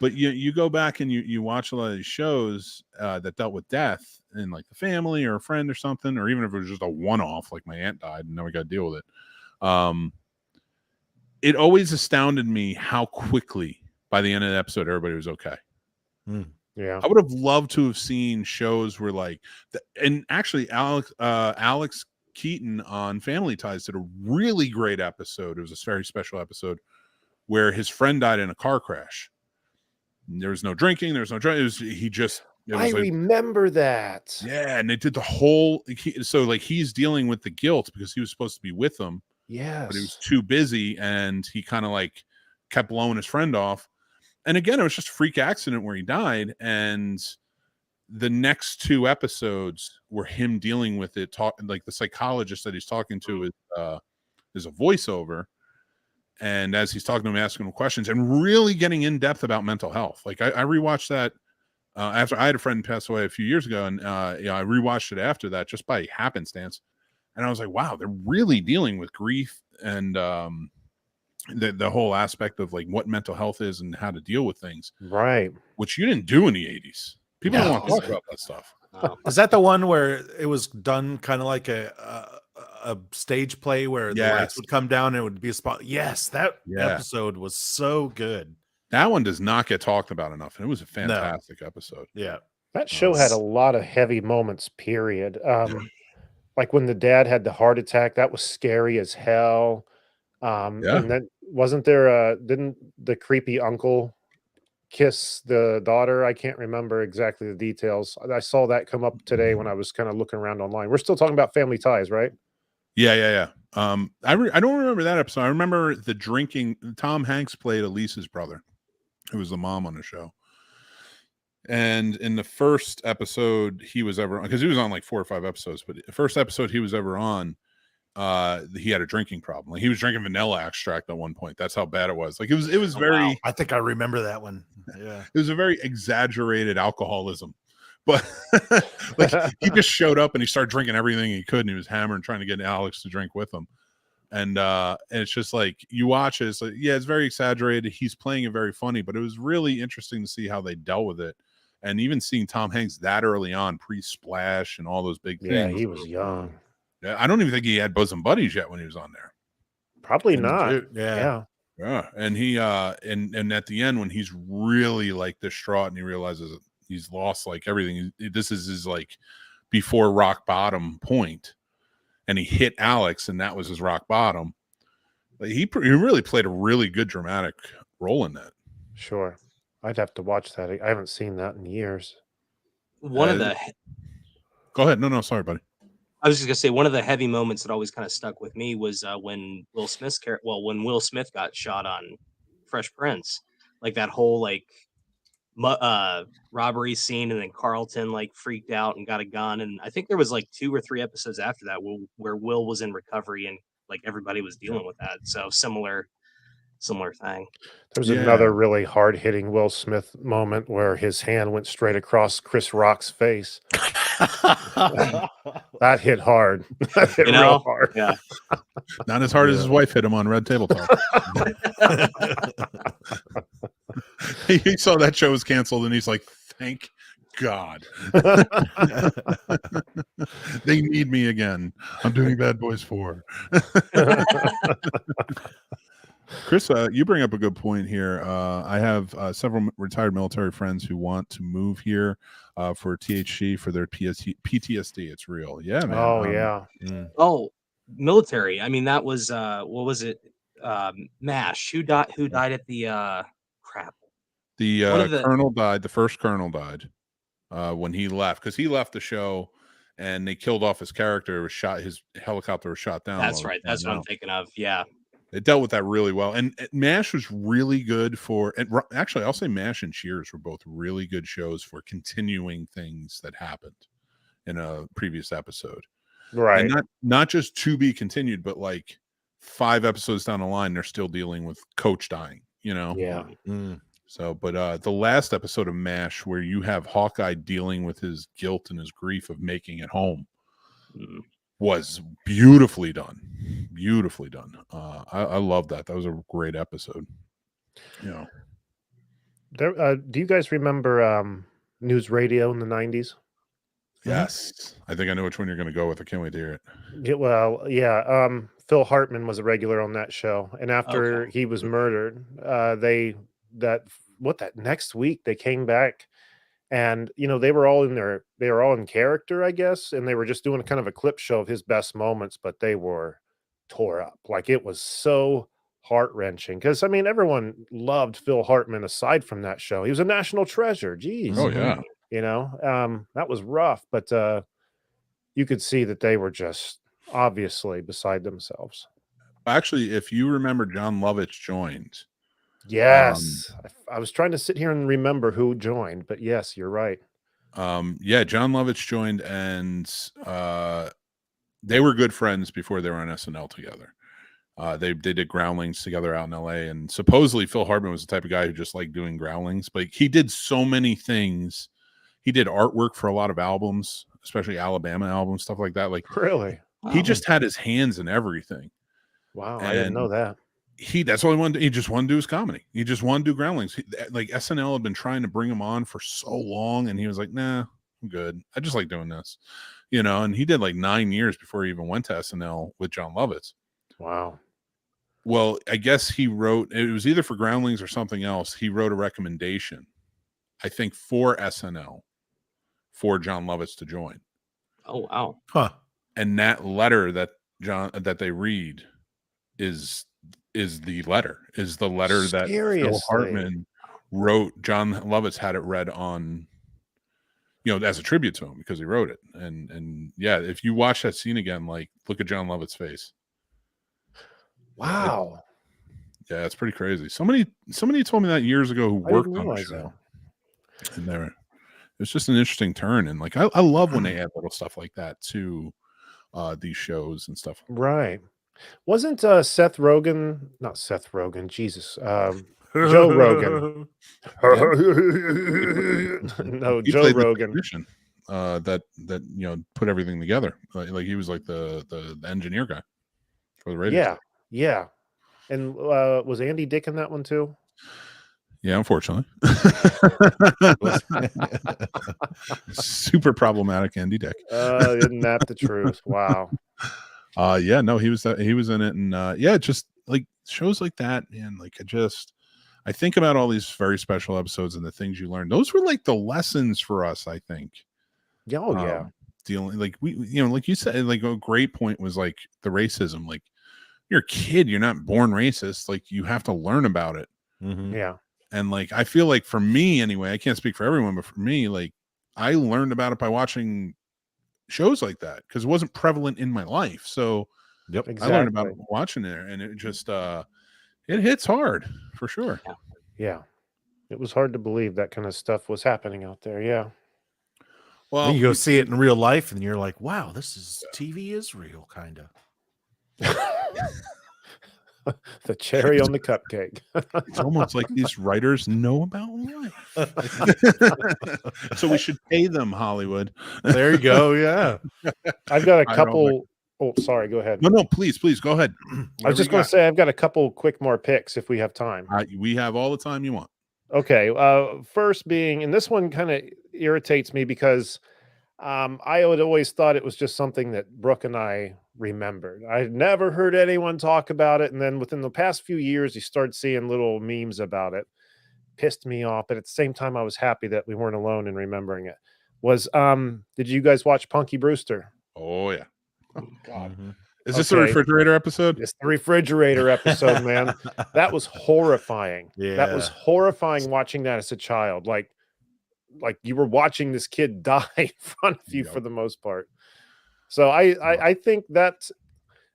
But you go back and you watch a lot of these shows that dealt with death in like the family or a friend or something, or even if it was just a one-off, like my aunt died and now we got to deal with it. It always astounded me how quickly by the end of the episode everybody was okay. Yeah, I would have loved to have seen shows where like, and actually Alex Keaton on Family Ties did a really great episode. It was a very special episode where his friend died in a car crash. There was no drinking. There was no drink. I remember that. Yeah, and they did the whole. So like he's dealing with the guilt because he was supposed to be with them. Yes, but he was too busy, and he kind of like kept blowing his friend off. And again, it was just a freak accident where he died. And the next two episodes were him dealing with it. Like the psychologist that he's talking to is a voiceover. And as he's talking to him, asking him questions and really getting in depth about mental health. Like I rewatched that after I had a friend pass away a few years ago. And I rewatched it after that just by happenstance. And I was like, wow, they're really dealing with grief and the whole aspect of like what mental health is and how to deal with things, right? Which you didn't do in the 80s. People don't want to talk about that stuff. Is that the one where it was done kind of like a stage play where the lights would come down and it would be a spot? Yes, that episode was so good. That one does not get talked about enough, and it was a fantastic episode. Yeah, that show had a lot of heavy moments. Period. Like when the dad had the heart attack, that was scary as hell. And then didn't the creepy uncle kiss the daughter? I can't remember exactly the details. I saw that come up today when I was kind of looking around online. We're still talking about Family Ties, right? Yeah. I don't remember that episode. I remember the drinking. Tom Hanks played Elise's brother, who was the mom on the show. And in the first episode he was ever on, because he was on like 4 or 5 episodes, but the first episode he was ever on, he had a drinking problem. Like he was drinking vanilla extract at one point. That's how bad it was. Like it was very. Wow. I think I remember that one. Yeah, it was a very exaggerated alcoholism, but like he just showed up and he started drinking everything he could, and he was hammering, trying to get Alex to drink with him. And it's just like you watch it. It's like, yeah, it's very exaggerated. He's playing it very funny, but it was really interesting to see how they dealt with it. And even seeing Tom Hanks that early on, pre-Splash and all those big things. Yeah, he was young. Yeah, I don't even think he had bosom buddies yet when he was on there. Probably not. Yeah. And he and at the end when he's really like distraught and he realizes that he's lost like everything. This is his like before rock bottom point, and he hit Alex, and that was his rock bottom. Like he really played a really good dramatic role in that. Sure. I'd have to watch that. I haven't seen that in years. One of the. Go ahead. No, sorry, buddy. I was just gonna say one of the heavy moments that always kind of stuck with me was when Will Smith got shot on Fresh Prince, like that whole like robbery scene, and then Carlton like freaked out and got a gun, and I think there was like 2 or 3 episodes after that where Will was in recovery and like everybody was dealing with that. So similar thing. There's another really hard-hitting Will Smith moment where his hand went straight across Chris Rock's face. That hit hard. That hit real hard. Yeah. Not as hard as his wife hit him on Red Table Talk. He saw that show was canceled and he's like, thank God. They need me again. I'm doing Bad Boys 4. Chris, you bring up a good point here. I have several retired military friends who want to move here for THC for their PTSD. It's real. Yeah, man. Oh, yeah. Oh, military. I mean, that was what was it? MASH. Who died at the crap? The colonel died. The first colonel died when he left, because he left the show and they killed off his character. It was shot. His helicopter was shot down. That's right. That's what I'm thinking of. Yeah. It dealt with that really well. And MASH was really good for, and actually, I'll say MASH and Cheers were both really good shows for continuing things that happened in a previous episode. Right. And not just to be continued, but like 5 episodes down the line, they're still dealing with Coach dying, you know? Yeah. Mm. So, but the last episode of MASH, where you have Hawkeye dealing with his guilt and his grief of making it home, was beautifully done. Beautifully done. I love that. That was a great episode. You know, There, do you guys remember news radio in the 90s? yes, I think I know which one you're going to go with. I can't wait to hear it. Yeah, well, yeah. Phil Hartman was a regular on that show, and after he was murdered, that next week they came back, and they were all in character, I guess, and they were just doing kind of a clip show of his best moments, but they were tore up. Like, it was so heart-wrenching because, I mean, everyone loved Phil Hartman aside from that show. He was a national treasure. Jeez. Oh yeah, That was rough, but you could see that they were just obviously beside themselves. actually, if you remember, John Lovitz joined. Yes. I was trying to sit here and remember who joined, but yes, you're right. Yeah, John Lovitz joined, and they were good friends before they were on SNL together. They did Groundlings together out in LA, and supposedly Phil Hartman was the type of guy who just liked doing Groundlings, but he did so many things. He did artwork for a lot of albums, especially Alabama albums, stuff like that. Like, Really? he just had his hands in everything. Wow, I didn't know that. That's all he wanted. He just wanted to do his comedy. He just wanted to do Groundlings. Like, SNL had been trying to bring him on for so long, and he was like, "Nah, I'm good. I just like doing this," And he did like 9 years before he even went to SNL with John Lovitz. Wow. Well, I guess he wrote. It was either for Groundlings or something else. He wrote a recommendation, I think, for SNL for John Lovitz to join. Oh wow. Huh. And that letter that they read is the letter that Phil Seriously? Hartman wrote. John Lovitz had it read on, as a tribute to him because he wrote it. And yeah, if you watch that scene again, like, look at John Lovitz's face. Wow. Yeah, it's pretty crazy. Somebody told me that years ago who I worked didn't on the realize show. And it's just an interesting turn. And like, I love when they add little stuff like that to these shows and stuff. Right. Wasn't Seth Rogen, not Seth Rogen, Jesus, Joe Rogan. No, He Joe played the Rogan. technician, that put everything together. Like he was like the engineer guy for the radio. Yeah, yeah. And was Andy Dick in that one too? Yeah, unfortunately. Super problematic Andy Dick. Isn't that the truth? Wow. Yeah, no, he was in it, and yeah, just like shows like that, man. Like, I think about all these very special episodes and the things you learned. Those were like the lessons for us, I think. Oh yeah. Dealing, like, we, like you said, like, a great point was like the racism. Like, you're a kid, you're not born racist. Like, you have to learn about it. Mm-hmm. Yeah. And like, I feel like for me anyway, I can't speak for everyone, but for me, like, I learned about it by watching shows like that because it wasn't prevalent in my life. So Yep. Exactly. I learned about it watching it, and it just it hits hard for sure. Yeah. It was hard to believe that kind of stuff was happening out there. Yeah. Well, Then you go see it in real life, and you're like, "Wow, this is TV is real, kind of." The cherry on the cupcake. it's almost like these writers know about life. So we should pay them, Hollywood. There you go. Yeah. I've got a I don't couple. Oh, sorry. Go ahead. No, please go ahead. I was just going to say I've got a couple quick more picks if we have time. We have all the time you want. Okay. First being, and this one kind of irritates me because I had always thought it was just something that Brooke and I remembered. I had never heard anyone talk about it. And then within the past few years, you start seeing little memes about it. Pissed me off. But at the same time, I was happy that we weren't alone in remembering it. Did you guys watch Punky Brewster? Oh yeah. Oh God. Mm-hmm. Is this a refrigerator episode? It's the refrigerator episode, man. That was horrifying. Yeah. That was horrifying watching that as a child. Like you were watching this kid die in front of you for the most part. So I think that,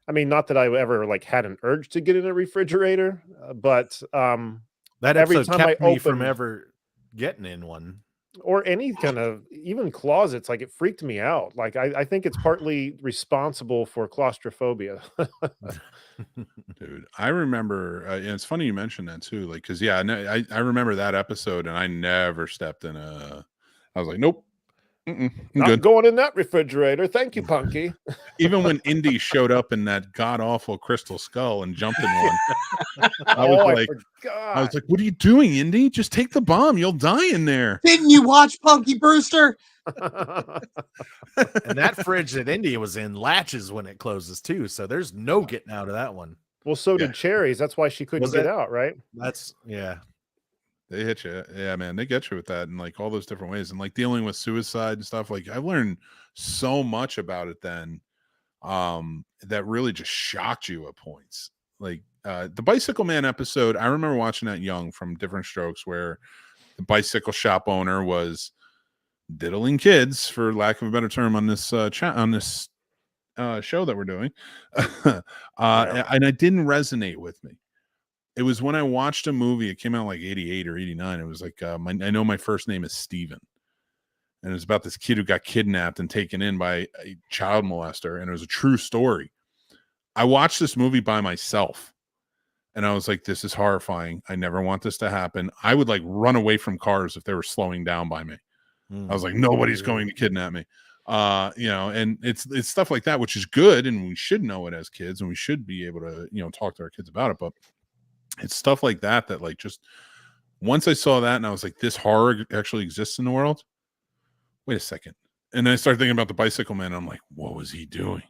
I mean, not that I ever like had an urge to get in a refrigerator, but That every episode time kept I me from opened- ever getting in one. or any kind of even closets. Like, it freaked me out. Like, I think it's partly responsible for claustrophobia. Dude, I remember, and it's funny you mentioned that too. Like, cause yeah, I remember that episode, and I never stepped in I was like, nope, I'm Not good. going in that refrigerator. Thank you, Punky. Even when Indy showed up in that god awful crystal skull and jumped in one, I Oh, I was forgot. like, what are you doing, Indy? Just take the bomb. You'll die in there. Didn't you watch Punky Brewster? And that fridge that India was in latches when it closes too, so there's no getting out of that one. Well, so Yeah. did Cherries. That's why she couldn't Was get it? out, right? That's yeah. They hit you. Yeah, man. They get you with that and like all those different ways. And like dealing with suicide and stuff. Like I learned so much about it then that really just shocked you at points. Like the Bicycle Man episode, I remember watching that young from Different Strokes, where the bicycle shop owner was diddling kids, for lack of a better term, on this show that we're doing. And it didn't resonate with me. It was when I watched a movie. It came out like 88 or 89. It was like, I know my first name is Steven. And it was about this kid who got kidnapped and taken in by a child molester. And it was a true story. I watched this movie by myself. And I was like, this is horrifying. I never want this to happen. I would like run away from cars if they were slowing down by me. I was like, nobody's going to kidnap me. And it's stuff like that, which is good. And we should know it as kids, and we should be able to, talk to our kids about it. But it's stuff like that like just once I saw that and I was like, this horror actually exists in the world. Wait a second. And then I started thinking about the Bicycle Man. I'm like, what was he doing?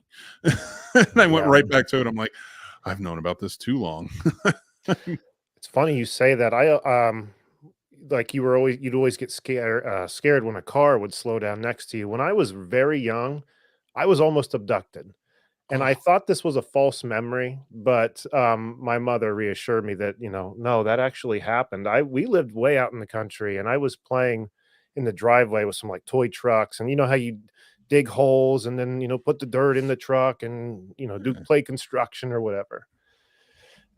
And I went right back to it. I'm like, I've known about this too long. It's funny you say that. Like you'd always get scared when a car would slow down next to you. When I was very young, I was almost abducted. And I thought this was a false memory, but my mother reassured me that, no, that actually happened. We lived way out in the country, and I was playing in the driveway with some like toy trucks, and you know how you dig holes and then, put the dirt in the truck and, do play construction or whatever.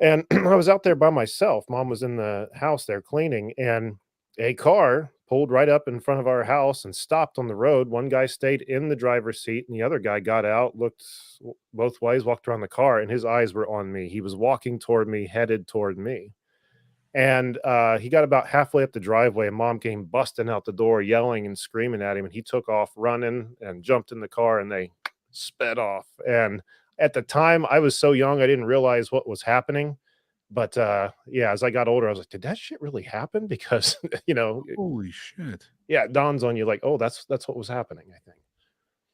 And I was out there by myself. Mom was in the house there cleaning, and a car pulled right up in front of our house and stopped on the road. One guy stayed in the driver's seat, and the other guy got out, looked both ways, walked around the car, and his eyes were on me. He was walking toward me, headed toward me. And he got about halfway up the driveway, and Mom came busting out the door, yelling and screaming at him. And he took off running and jumped in the car, and they sped off. And at the time, I was so young, I didn't realize what was happening. But as I got older, I was like, did that shit really happen? Because, Holy shit. Yeah, it dawns on you like, oh, that's what was happening, I think.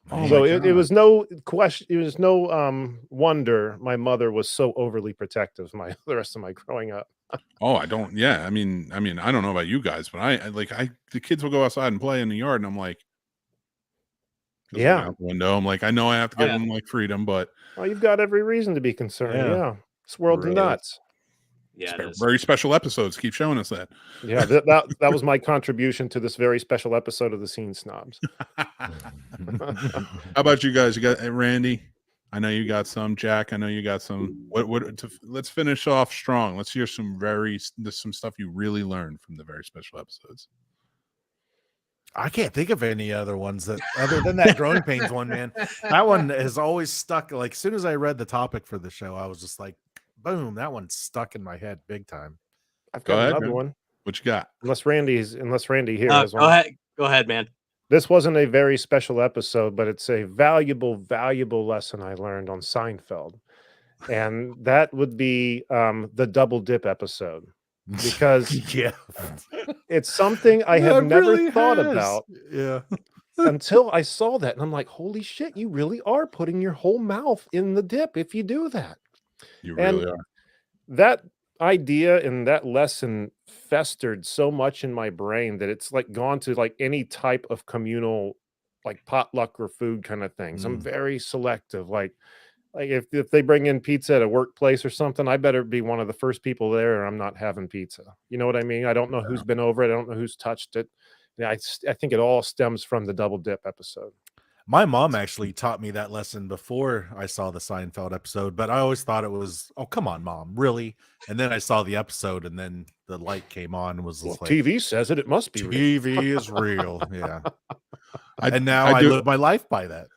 Oh So it was no question. It was no wonder my mother was so overly protective the rest of my growing up. Oh, I don't. Yeah. I mean, I don't know about you guys, but the kids will go outside and play in the yard, and I'm like, out the window. I'm like, I know I have to give them like freedom, but you've got every reason to be concerned. Yeah. This world's Really? Nuts. Yeah, very special episodes. Keep showing us that. Yeah, that was my contribution to this very special episode of the Scene Snobs. How about you guys? You got Randy? I know you got some. Jack, I know you got some. Let's finish off strong. Let's hear some stuff you really learned from the very special episodes. I can't think of any other ones that other than that growing pains one, man. That one has always stuck. Like as soon as I read the topic for the show, I was just like, boom, that one stuck in my head big time. I've got another one. What you got? Unless Randy here. Go ahead, man. This wasn't a very special episode, but it's a valuable lesson I learned on Seinfeld. And that would be the double dip episode. Because it's something I have never thought about until I saw that. And I'm like, holy shit, you really are putting your whole mouth in the dip if you do that. You really are. That idea and that lesson festered so much in my brain that it's like gone to like any type of communal, like potluck or food kind of things. I'm very selective. Like if they bring in pizza at a workplace or something, I better be one of the first people there, or I'm not having pizza. You know what I mean? I don't know who's been over it. I don't know who's touched it. Yeah, I think it all stems from the double dip episode. My mom actually taught me that lesson before I saw the Seinfeld episode, but I always thought it was, oh, come on, Mom, really? And then I saw the episode, and then the light came on and was Well, like, TV says it must be real. TV is real. Yeah. I I live my life by that.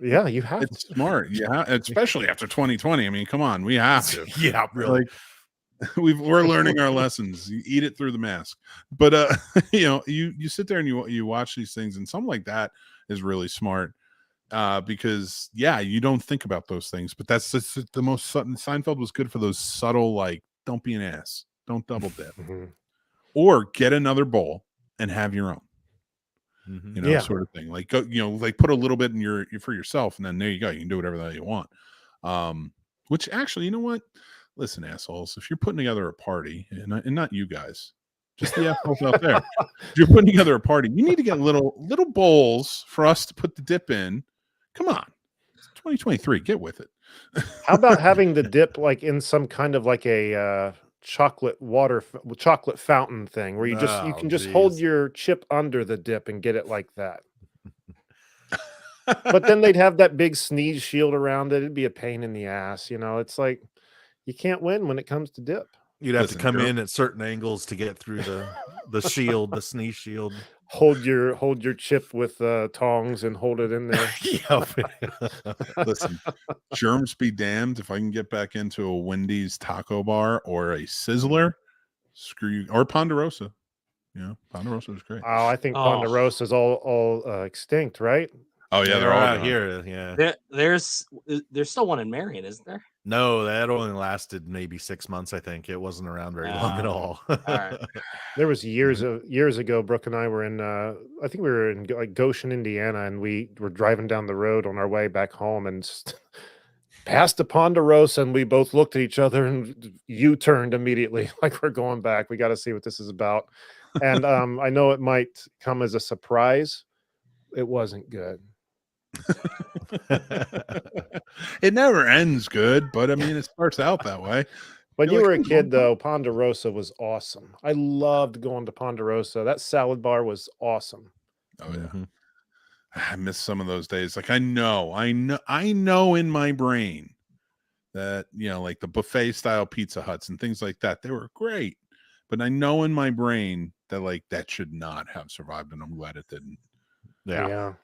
Yeah, you have It's smart. Yeah, especially after 2020. I mean, come on, we have to. Yeah, really. Like, we're learning our lessons. You eat it through the mask. But you sit there and you watch these things, and something like that is really smart. Because you don't think about those things, but that's the most Seinfeld was good for those subtle, like, don't be an ass, don't double dip, or get another bowl and have your own. Sort of thing. Like, go, like, put a little bit in for yourself, and then there you go. You can do whatever the hell you want. Which actually, you know what? Listen, assholes, if you're putting together a party, and not you guys, just the assholes out there, if you're putting together a party, you need to get little bowls for us to put the dip in. Come on, it's 2023. Get with it. How about having the dip like in some kind of like a chocolate fountain thing where you can just hold your chip under the dip and get it like that. But then they'd have that big sneeze shield around it. It'd be a pain in the ass. It's like you can't win when it comes to dip. You'd have to come in at certain angles to get through the shield, the sneeze shield. Hold your chip with tongs and hold it in there. Listen, germs be damned. If I can get back into a Wendy's taco bar or a Sizzler, screw you. Or Ponderosa. Ponderosa is great. Oh, I think Ponderosa's all extinct, right? Oh yeah, they're all out gone. here. Yeah, there's still one in Marion, isn't there? No, that only lasted maybe 6 months. I think it wasn't around very long at all. All right. There was years ago. Brooke and I were in. I think we were in like Goshen, Indiana, and we were driving down the road on our way back home, and passed a Ponderosa, and we both looked at each other and U-turned immediately, like we're going back. We got to see what this is about. And I know it might come as a surprise. It wasn't good. It never ends good, but I mean, it starts out that way. When you were a kid, though, Ponderosa was awesome. I loved going to Ponderosa. That salad bar was awesome. Oh yeah, I miss some of those days. Like I know in my brain that like the buffet style Pizza Huts and things like that, they were great. But I know in my brain that like that should not have survived, and I'm glad it didn't. Yeah.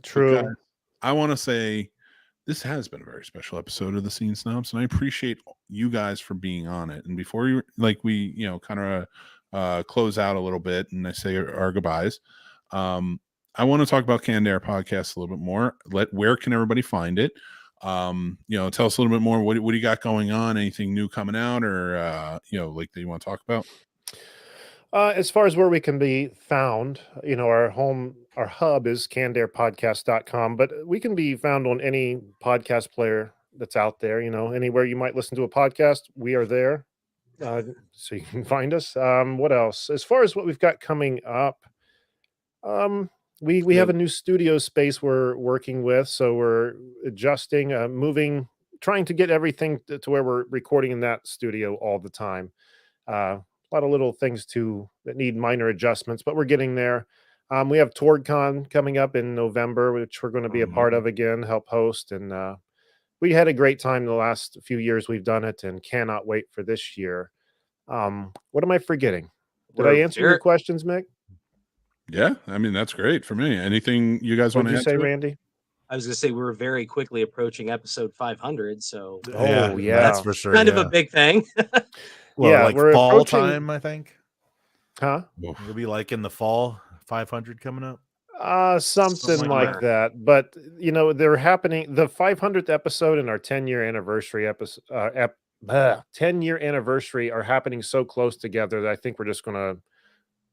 True. Guys, I want to say this has been a very special episode of the Scene Snobs, and I appreciate you guys for being on it. And before we kind of close out a little bit and I say our goodbyes, I want to talk about Canned Air Podcast a little bit more. Where can everybody find it? Tell us a little bit more. What do you got going on? Anything new coming out, or that you want to talk about? As far as where we can be found, our hub is cannedairpodcast.com, but we can be found on any podcast player that's out there. Anywhere you might listen to a podcast, we are there. So you can find us. What else? As far as what we've got coming up, we have a new studio space we're working with, so we're adjusting, moving, trying to get everything to where we're recording in that studio all the time. A lot of little things that need minor adjustments, but we're getting there. We have TorgCon coming up in November, which we're going to be a part of again, help host. And we had a great time the last few years we've done it, and cannot wait for this year. What am I forgetting? Did I answer your questions, Mick? Yeah, I mean, that's great for me. Anything you guys want to say, Randy? I was going to say we're very quickly approaching episode 500, so yeah, that's for sure. Kind of a big thing. Well, like we're fall time, I think. Huh? It'll be like in the fall, 500 coming up. Something like that. But they're happening. The 500th episode and our 10-year anniversary episode, 10-year anniversary are happening so close together that I think we're just going to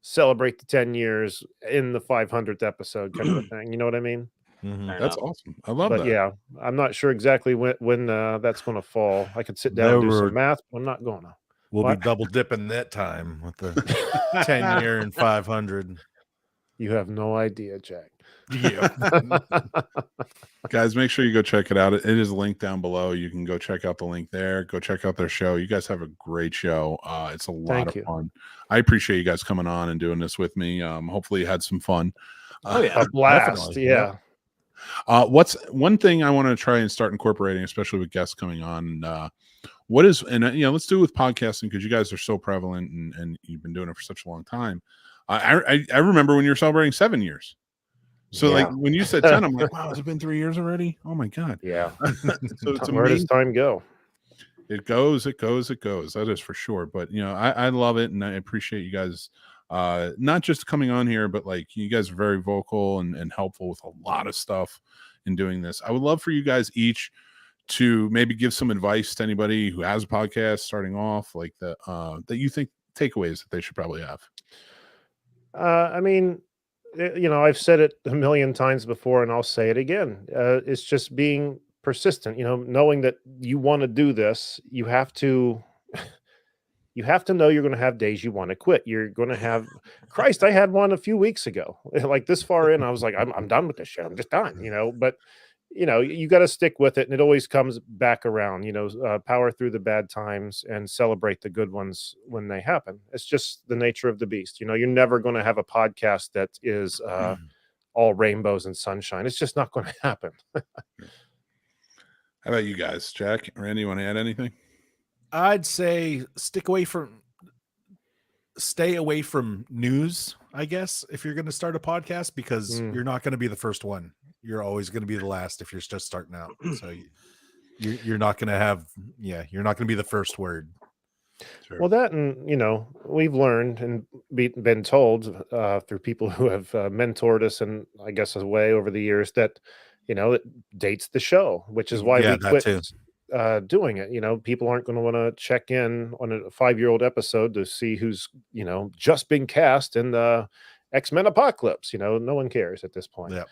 celebrate the 10 years in the 500th episode, kind of a thing. You know what I mean? That's awesome. I love that. Yeah, I'm not sure exactly when that's going to fall. I could sit down and do some math, but I'm not going to. We'll be double dipping that time with the 10-year and 500. You have no idea, Jack. Yeah. Guys, make sure you go check it out. It is linked down below. You can go check out the link there. Go check out their show. You guys have a great show. It's a lot of fun. I appreciate you guys coming on and doing this with me. Hopefully you had some fun. Oh, yeah. a blast. Definitely, Yeah. What's one thing I want to try and start incorporating, especially with guests coming on? What is, and let's do it with podcasting because you guys are so prevalent and you've been doing it for such a long time. I remember when you were celebrating 7 years. So Yeah. like when you said 10, I'm like, wow, has it been 3 years already? Oh my God. Yeah. So it's Where does amazing. time go? It goes. That is for sure. But I love it, and I appreciate you guys not just coming on here, but like you guys are very vocal and helpful with a lot of stuff in doing this. I would love for you guys each to maybe give some advice to anybody who has a podcast starting off, like that you think takeaways that they should probably have. I mean, I've said it a million times before, and I'll say it again. It's just being persistent. Knowing that you want to do this, you have to know you're going to have days you want to quit. You're going to have, Christ, I had one a few weeks ago. Like this far in, I was like, I'm done with this shit. I'm just done. But you got to stick with it, and it always comes back around. Power through the bad times and celebrate the good ones when they happen. It's just the nature of the beast. You're never going to have a podcast that is all rainbows and sunshine. It's just not going to happen. How about you guys, Jack? Randy, you want to add anything? I'd say stay away from news, I guess, if you're going to start a podcast, because you're not going to be the first one. You're always going to be the last if you're just starting out. So you're not going to have, you're not going to be the first word. Sure. Well, that, and we've learned and been told through people who have mentored us, and I guess a way over the years, that it dates the show, which is why we quit doing it. People aren't going to want to check in on a 5-year-old episode to see who's just been cast in the X-Men Apocalypse. No one cares at this point. Yeah.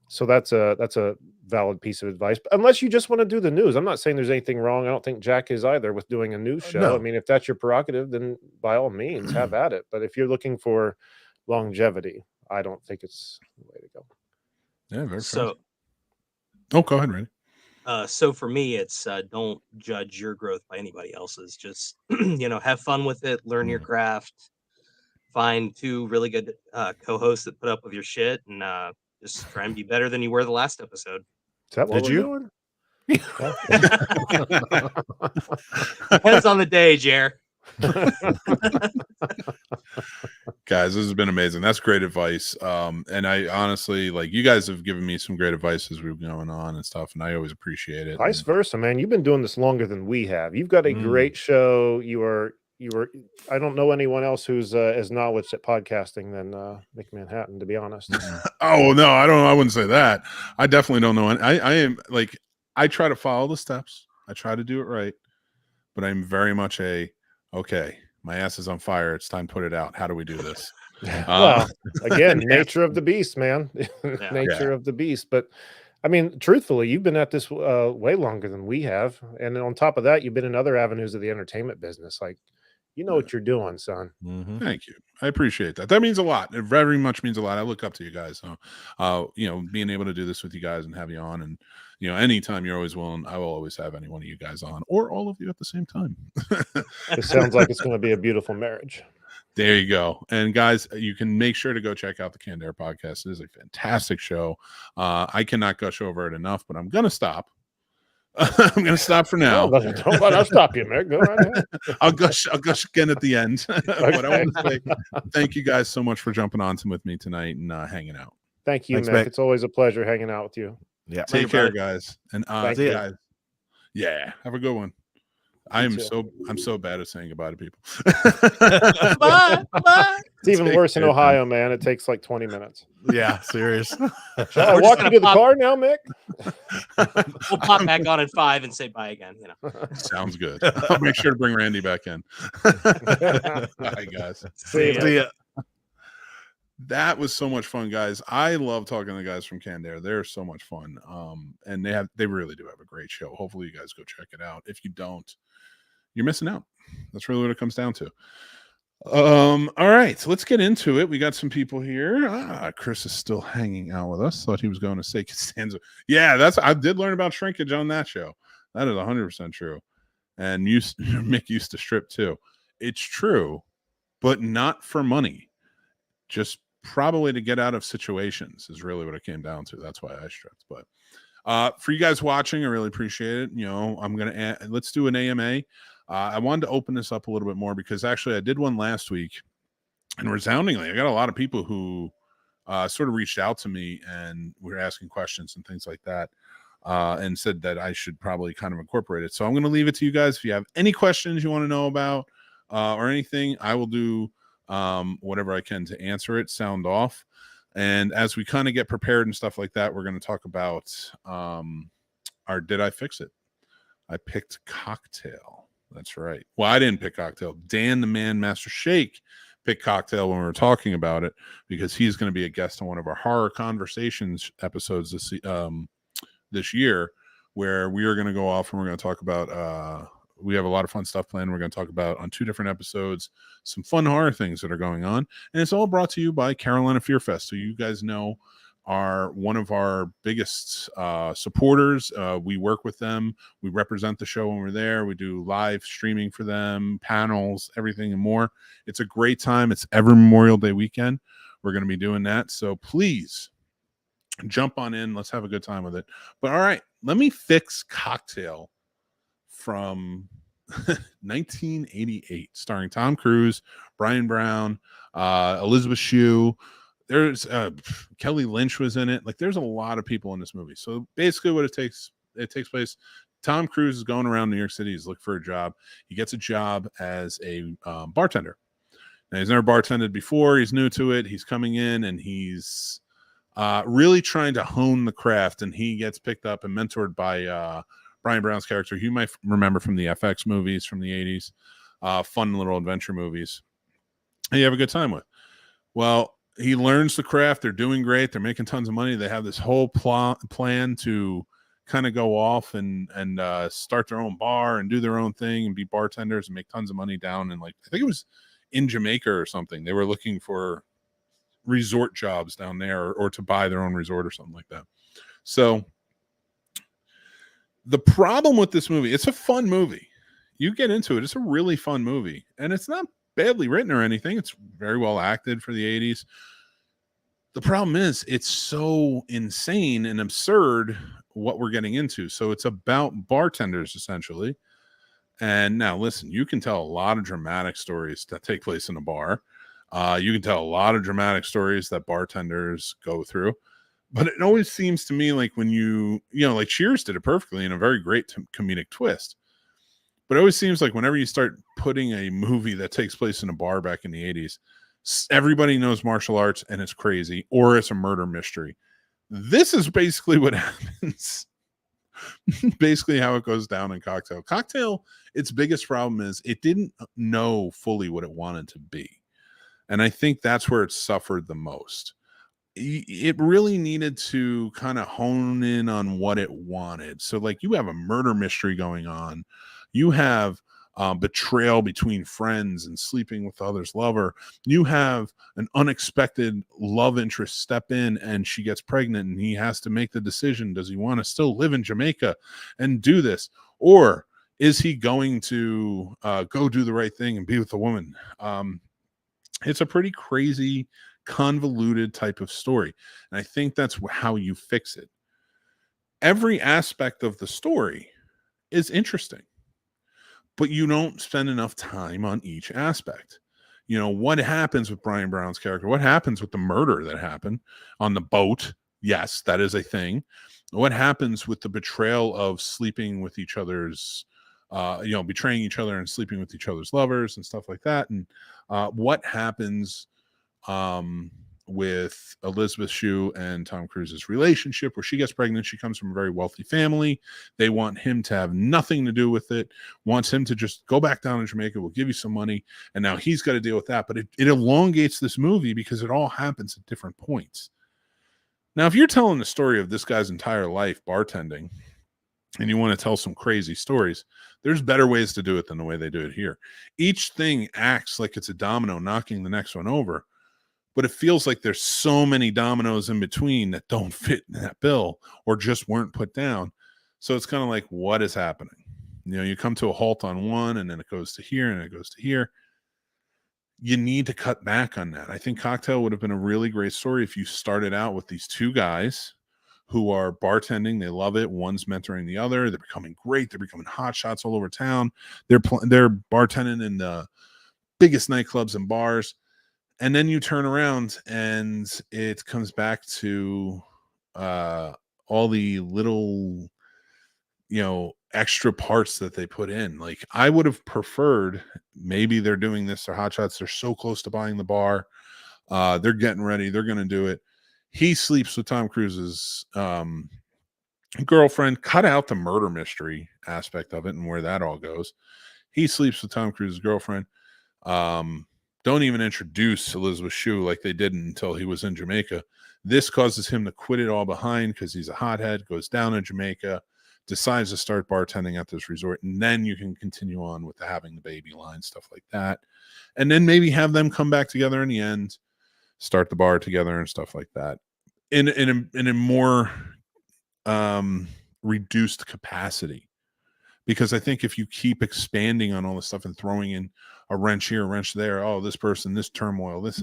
So that's a valid piece of advice. But unless you just want to do the news, I'm not saying there's anything wrong. I don't think Jack is either with doing a news show. No. I mean, if that's your prerogative, then by all means have at it. But if you're looking for longevity, I don't think it's the way to go. Yeah, very So, Oh, go ahead, Randy. so for me, it's don't judge your growth by anybody else's. Just have fun with it, learn your craft, find 2 really good co-hosts that put up with your shit, and just try and be better than you were the last episode. Is that what Did we're you? doing? Depends on the day, Jer. Guys, this has been amazing. That's great advice. And I honestly, like, you guys have given me some great advice as we've been going on and stuff, and I always appreciate it. Vice versa, man. You've been doing this longer than we have. You've got a great show. You were. I don't know anyone else who's as knowledge at podcasting than Mick Manhattan, to be honest. Oh no, I wouldn't say that. I definitely don't know. I am like, I try to follow the steps. I try to do it right, but I'm very much okay, my ass is on fire. It's time to put it out. How do we do this? Well, again, nature of the beast, man. Nature of the beast. But I mean, truthfully, you've been at this way longer than we have, and on top of that, you've been in other avenues of the entertainment business. Like, what you're doing, son. Thank you. I appreciate that. That means a lot. It very much means a lot. I look up to you guys. So, being able to do this with you guys and have you on, and anytime you're always willing, I will always have any one of you guys on, or all of you at the same time. It sounds like it's going to be a beautiful marriage. There you go. And guys, you can make sure to go check out the Canned Air podcast. It is a fantastic show. I cannot gush over it enough, but I'm going to stop. I'm going to stop for now. Don't let us stop you, Mick. Go right ahead. I'll gush again at the end. But I want to say thank you guys so much for jumping on with me tonight and hanging out. Thank you, Thanks, Mick. Mick. It's always a pleasure hanging out with you. Yeah. Take care, guys. And Thank you. guys, have a good one. I'm so bad at saying goodbye to people. Bye. It's even worse in Ohio, man. It takes like 20 minutes. Yeah, serious. Shall I We're walk just you to the gonna car now, Mick? We'll pop back on at 5 and say bye again. Sounds good. I'll make sure to bring Randy back in. Bye, guys. See ya. That was so much fun, guys. I love talking to the guys from Canned Air. They're so much fun. And they really do have a great show. Hopefully you guys go check it out. If you don't, you're missing out. That's really what it comes down to. All right, so let's get into it. We got some people here. Chris is still hanging out with us. Thought he was going to say Costanza. Yeah, I did learn about shrinkage on that show. That is 100% true. And Mick used to strip too. It's true, but not for money. Just probably to get out of situations is really what it came down to. That's why I stripped. But for you guys watching, I really appreciate it. You know, let's do an AMA. I wanted to open this up a little bit more because actually I did one last week, and resoundingly, I got a lot of people who sort of reached out to me and were asking questions and things like that, and said that I should probably kind of incorporate it. So I'm going to leave it to you guys. If you have any questions you want to know about or anything, I will do whatever I can to answer it, sound off. And as we kind of get prepared and stuff like that, we're going to talk about our Did I Fix It? I picked Cocktail. That's right. Well, I didn't pick Cocktail. Dan the Man Master Shake picked Cocktail when we were talking about it because he's going to be a guest on one of our horror conversations episodes this year, where we are going to go off and we're going to talk about we have a lot of fun stuff planned. We're going to talk about on 2 different episodes some fun horror things that are going on, and it's all brought to you by Carolina Fear Fest, who you guys know are one of our biggest supporters. We work with them. We represent the show when we're there. We do live streaming for them, panels, everything and more. It's a great time. It's every Memorial Day weekend. We're going to be doing that. So please jump on in. Let's have a good time with it. But all right, let me fix Cocktail from 1988, starring Tom Cruise, Brian Brown, Elizabeth Shue. There's Kelly Lynch was in it. Like, there's a lot of people in this movie. So basically what it takes place. Tom Cruise is going around New York City. He's looking for a job. He gets a job as a bartender. Now, he's never bartended before. He's new to it. He's coming in and he's really trying to hone the craft. And he gets picked up and mentored by Brian Brown's character. You might remember from the FX movies from the 80s, fun little adventure movies. And you have a good time with. Well, he learns the craft. They're doing great. They're making tons of money. They have this whole plan to kind of go off and start their own bar and do their own thing and be bartenders and make tons of money down in, like, I think it was in Jamaica or something. They were looking for resort jobs down there or to buy their own resort or something like that. So the problem with this movie, it's a fun movie. You get into it. It's a really fun movie, and it's not badly written or anything. It's very well acted for the 80s. The problem is it's so insane and absurd what we're getting into. So it's about bartenders essentially. And now listen, you can tell a lot of dramatic stories that take place in a bar. You can tell a lot of dramatic stories that bartenders go through. But it always seems to me like when you know, like Cheers did it perfectly in a very great comedic twist. But it always seems like whenever you start putting a movie that takes place in a bar back in the 80s, everybody knows martial arts and it's crazy, or it's a murder mystery. This is basically what happens. Basically how it goes down in Cocktail. Cocktail, its biggest problem is it didn't know fully what it wanted to be. And I think that's where it suffered the most. It really needed to kind of hone in on what it wanted. So, like, you have a murder mystery going on. You have betrayal between friends and sleeping with the other's lover. You have an unexpected love interest step in and she gets pregnant and he has to make the decision. Does he want to still live in Jamaica and do this? Or is he going to go do the right thing and be with the woman? It's a pretty crazy, convoluted type of story. And I think that's how you fix it. Every aspect of the story is interesting, but you don't spend enough time on each aspect. You know, what happens with Brian Brown's character? What happens with the murder that happened on the boat? Yes, that is a thing. What happens with the betrayal of sleeping with each other's, betraying each other and sleeping with each other's lovers and stuff like that? And what happens with Elizabeth Shue and Tom Cruise's relationship, where she gets pregnant? She comes from a very wealthy family. They want him to have nothing to do with it, wants him to just go back down to Jamaica. We'll give you some money. And now he's got to deal with that. But it elongates this movie because it all happens at different points. Now, if you're telling the story of this guy's entire life bartending and you want to tell some crazy stories, there's better ways to do it than the way they do it here. Each thing acts like it's a domino knocking the next one over, but it feels like there's so many dominoes in between that don't fit in that bill or just weren't put down. So it's kind of like, what is happening? You know, you come to a halt on one and then it goes to here and it goes to here. you need to cut back on that. I think Cocktail would have been a really great story if you started out with these two guys who are bartending. They love it. One's mentoring the other. They're becoming great. They're becoming hot shots all over town. They're bartending in the biggest nightclubs and bars. And then you turn around and it comes back to all the little, extra parts that they put in. Like, I would have preferred, maybe they're doing this, they're hot shots, they're so close to buying the bar, they're getting ready, they're going to do it. He sleeps with Tom Cruise's girlfriend. Cut out the murder mystery aspect of it and where that all goes. He sleeps with Tom Cruise's girlfriend. Don't even introduce Elizabeth Shue like they didn't until he was in Jamaica. This causes him to quit it all behind because he's a hothead, goes down in Jamaica, decides to start bartending at this resort, and then you can continue on with having the baby line, stuff like that. And then maybe have them come back together in the end, start the bar together and stuff like that in a more reduced capacity. Because I think if you keep expanding on all this stuff and throwing in a wrench here, a wrench there, oh, this person, this turmoil, this,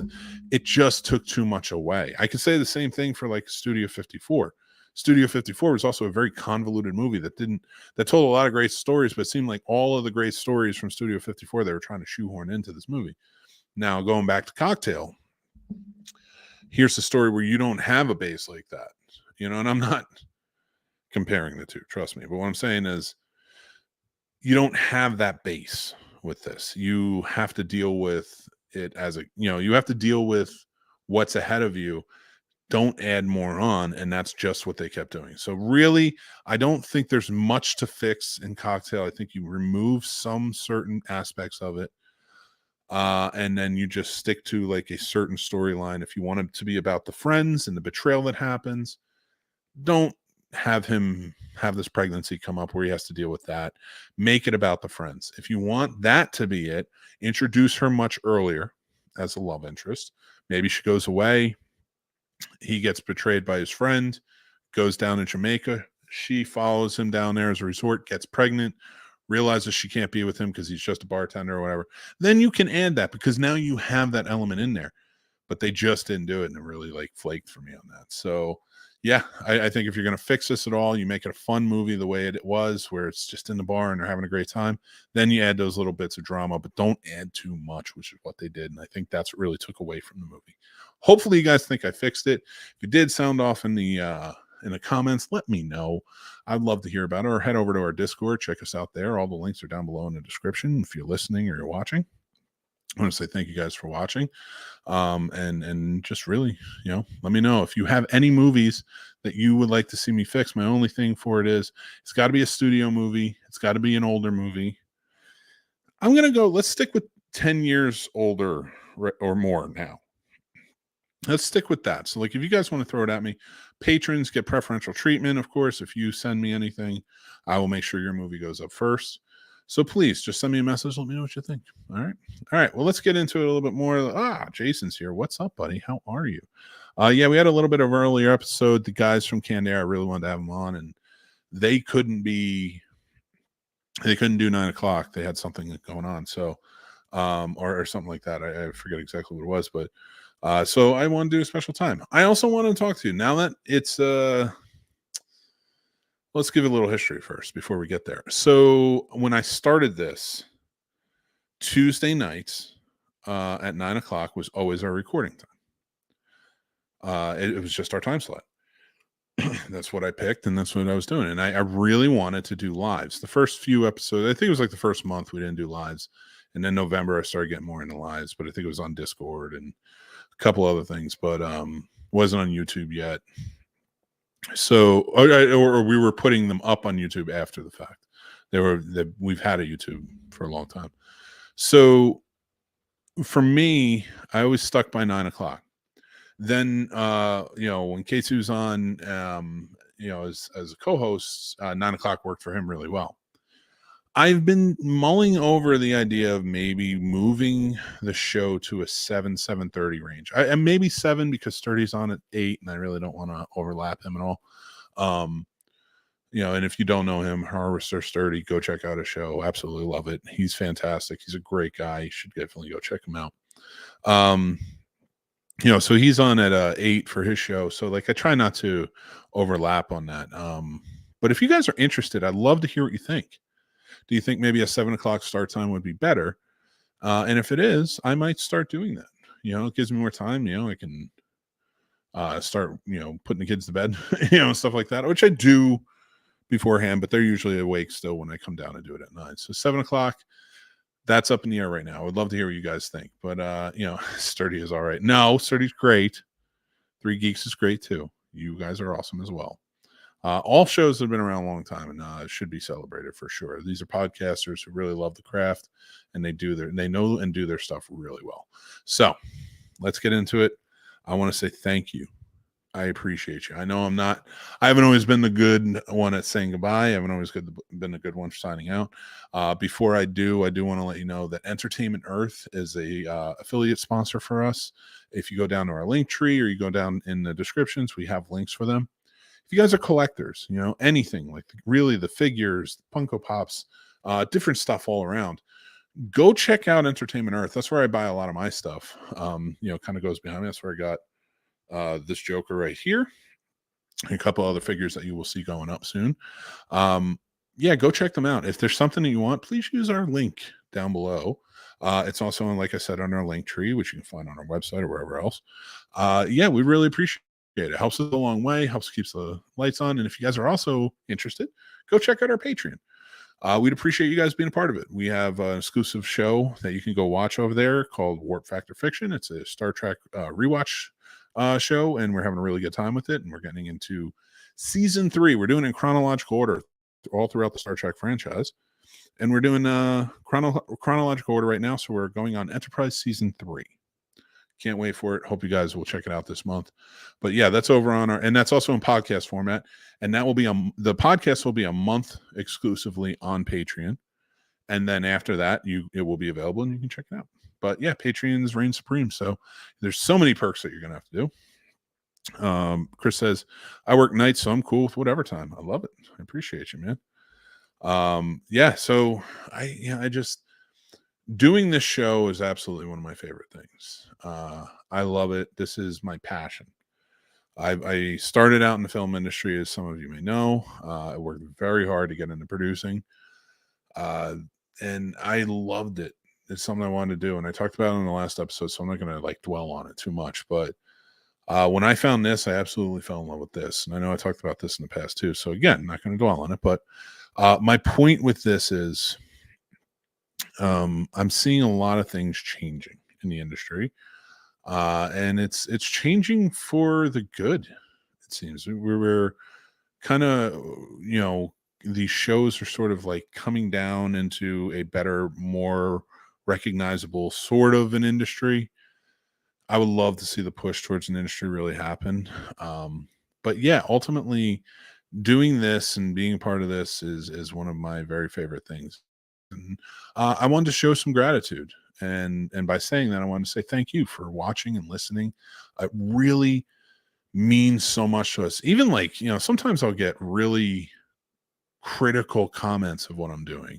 it just took too much away. I could say the same thing for like Studio 54. Studio 54 was also a very convoluted movie that told a lot of great stories, but it seemed like all of the great stories from Studio 54 they were trying to shoehorn into this movie. Now, going back to Cocktail, here's the story where you don't have a base like that, and I'm not comparing the two, trust me. But what I'm saying is you don't have that base with this. You have to deal with it as you have to deal with what's ahead of you. Don't add more on. And that's just what they kept doing. So really, I don't think there's much to fix in Cocktail. I think you remove some certain aspects of it. And then you just stick to like a certain storyline. If you want it to be about the friends and the betrayal that happens, don't have him have this pregnancy come up where he has to deal with that. Make it about the friends. If you want that to be it, introduce her much earlier as a love interest. Maybe she goes away. He gets betrayed by his friend, goes down to Jamaica. She follows him down there as a resort, gets pregnant, realizes she can't be with him because he's just a bartender or whatever. Then you can add that because now you have that element in there. But they just didn't do it, and it really like flaked for me on that. So yeah, I think if you're going to fix this at all, you make it a fun movie the way it was, where it's just in the bar and they're having a great time. Then you add those little bits of drama, but don't add too much, which is what they did. And I think that's what really took away from the movie. Hopefully you guys think I fixed it. If it did sound off in the comments, let me know. I'd love to hear about it. Or head over to our Discord. Check us out there. All the links are down below in the description if you're listening or you're watching. I want to say thank you guys for watching. And just really, let me know if you have any movies that you would like to see me fix. My only thing for it is it's got to be a studio movie. It's got to be an older movie. I'm going to let's stick with 10 years older or more now. Let's stick with that. So like, if you guys want to throw it at me, patrons get preferential treatment. Of course, if you send me anything, I will make sure your movie goes up first. So please just send me a message. Let me know what you think. All right. Well, let's get into it a little bit more. Jason's here. What's up, buddy? How are you? Yeah, we had a little bit of an earlier episode. The guys from Candair, I really wanted to have them on, and they couldn't do 9 o'clock. They had something going on. So, or something like that. I forget exactly what it was, but so I want to do a special time. I also want to talk to you now that it's let's give a little history first before we get there. So when I started this, Tuesday nights at 9 o'clock was always our recording time. It was just our time slot. That's what I picked, and that's what I was doing. And I really wanted to do lives. The first few episodes, I think it was like the first month we didn't do lives. And then November, I started getting more into lives, but I think it was on Discord and a couple other things, but wasn't on YouTube yet. So, or we were putting them up on YouTube after the fact. We've had a YouTube for a long time. So for me, I always stuck by 9 o'clock. Then, when K2's on, as a co-host, 9 o'clock worked for him really well. I've been mulling over the idea of maybe moving the show to a 7:30 range. And maybe 7 because Sturdy's on at 8, and I really don't want to overlap him at all. And if you don't know him, Harvester Sturdy, go check out his show. Absolutely love it. He's fantastic. He's a great guy. You should definitely go check him out. So he's on at 8 for his show. So like I try not to overlap on that. But if you guys are interested, I'd love to hear what you think. Do you think maybe a 7 o'clock start time would be better? And if it is, I might start doing that. It gives me more time. I can start, putting the kids to bed, stuff like that, which I do beforehand, but they're usually awake still when I come down and do it at 9. So 7 o'clock, that's up in the air right now. I would love to hear what you guys think. But, Sturdy is all right. No, Sturdy's great. 3 Geeks is great too. You guys are awesome as well. All shows have been around a long time and should be celebrated for sure. These are podcasters who really love the craft and they know and do their stuff really well. So let's get into it. I want to say thank you. I appreciate you. I know I haven't always been the good one at saying goodbye. I haven't always been the good one for signing out. Before I do want to let you know that Entertainment Earth is a affiliate sponsor for us. If you go down to our link tree or you go down in the descriptions, we have links for them. If you guys are collectors, anything like really the figures, the Funko Pops, different stuff all around, go check out Entertainment Earth. That's where I buy a lot of my stuff. Kind of goes behind me. That's where I got this Joker right here, and a couple other figures that you will see going up soon. Go check them out. If there's something that you want, please use our link down below. It's also, like I said, on our link tree, which you can find on our website or wherever else. We really appreciate it. It helps us a long way, helps keeps the lights on. And if you guys are also interested, go check out our Patreon. We'd appreciate you guys being a part of it. We have an exclusive show that you can go watch over there called Warp Factor Fiction. It's a Star Trek rewatch show, and we're having a really good time with it. And we're getting into season 3. We're doing it in chronological order all throughout the Star Trek franchise. And we're doing chronological order right now. So we're going on Enterprise season 3. Can't wait for it. Hope you guys will check it out this month. But yeah, that's over on and that's also in podcast format. And that will be the podcast will be a month exclusively on Patreon. And then after that, it will be available and you can check it out. But yeah, Patreon's reign supreme. So there's so many perks that you're going to have to do. Chris says, I work nights, so I'm cool with whatever time. I love it. I appreciate you, man. So I just, doing this show is absolutely one of my favorite things. I love it. This is my passion. I started out in the film industry, as some of you may know. I worked very hard to get into producing. And I loved it. It's something I wanted to do. And I talked about it in the last episode, so I'm not going to dwell on it too much. But when I found this, I absolutely fell in love with this. And I know I talked about this in the past too. So again, I'm not going to dwell on it. But my point with this is, I'm seeing a lot of things changing in the industry, and it's changing for the good. It seems we're kind of, these shows are sort of like coming down into a better, more recognizable sort of an industry. I would love to see the push towards an industry really happen. But yeah, ultimately doing this and being a part of this is one of my very favorite things. And I wanted to show some gratitude, and by saying that, I wanted to say thank you for watching and listening. It really means so much to us. Even sometimes I'll get really critical comments of what I'm doing,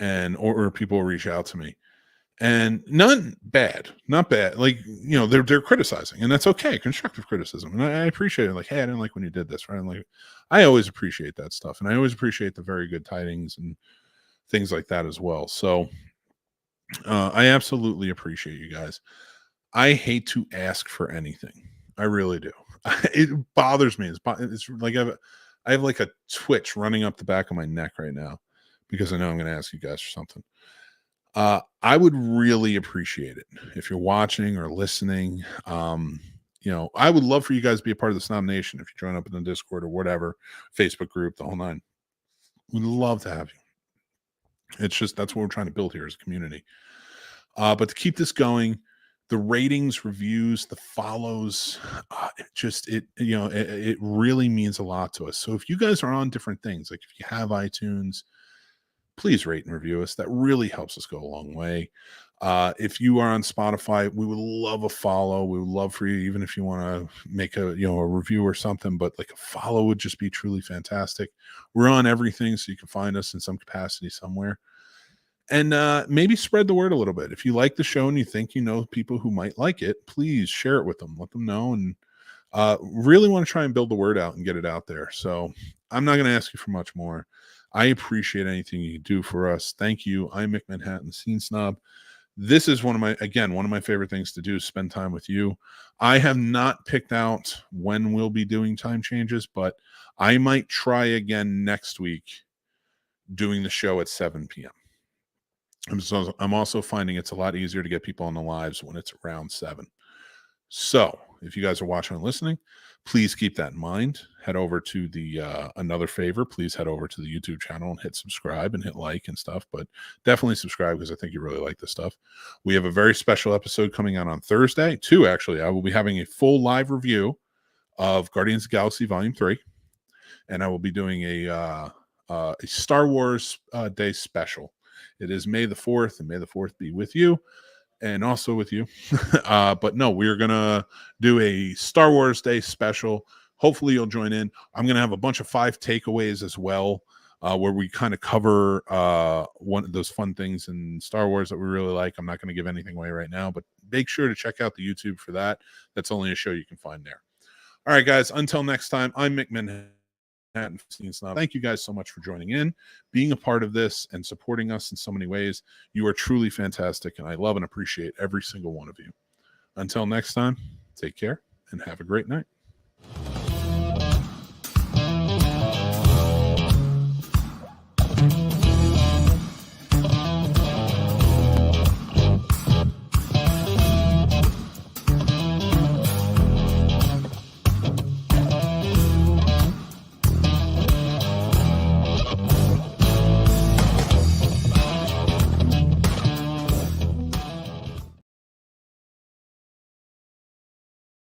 and or people reach out to me, and not bad. They're criticizing, and that's okay. Constructive criticism, and I appreciate it. Like, hey, I didn't like when you did this, right? I always appreciate that stuff, and I always appreciate the very good tidings and things like that as well. So I absolutely appreciate you guys. I hate to ask for anything. I really do. It bothers me. It's like I have like a twitch running up the back of my neck right now because I know I'm going to ask you guys for something. I would really appreciate it if you're watching or listening. I would love for you guys to be a part of the Snobnation. If you join up in the Discord or whatever, Facebook group, the whole nine, we'd love to have you. It's just, that's what we're trying to build here as a community. But to keep this going, the ratings, reviews, the follows, it really means a lot to us. So if you guys are on different things, like if you have iTunes, please rate and review us. That really helps us go a long way. If you are on Spotify, we would love a follow. We would love for you, even if you want to make a review or something, but like a follow would just be truly fantastic. We're on everything, so you can find us in some capacity somewhere. And maybe spread the word a little bit. If you like the show and you think you know people who might like it, please share it with them. Let them know. And really want to try and build the word out and get it out there. So I'm not going to ask you for much more. I appreciate anything you do for us. Thank you. I'm Mick Manhattan, Scene Snob. This is one of my favorite things to do, spend time with you. I have not picked out when we'll be doing time changes, but I might try again next week doing the show at 7 p.m. I'm also finding it's a lot easier to get people on the lives when it's around 7. So if you guys are watching and listening, please keep that in mind. Head over to the another favor. Please head over to the YouTube channel and hit subscribe and hit like and stuff. But definitely subscribe because I think you really like this stuff. We have a very special episode coming out on Thursday. 2, actually. I will be having a full live review of Guardians of the Galaxy Volume 3. And I will be doing a Star Wars Day special. It is May the 4th, and May the 4th be with you and also with you. But no, we're going to do a Star Wars Day special. Hopefully you'll join in. I'm going to have a bunch of 5 takeaways as well, where we kind of cover one of those fun things in Star Wars that we really like. I'm not going to give anything away right now, but make sure to check out the YouTube for that. That's only a show you can find there. All right, guys, until next time, I'm Mick Manhattan. Thank you guys so much for joining in, being a part of this, and supporting us in so many ways. You are truly fantastic, and I love and appreciate every single one of you. Until next time, take care and have a great night.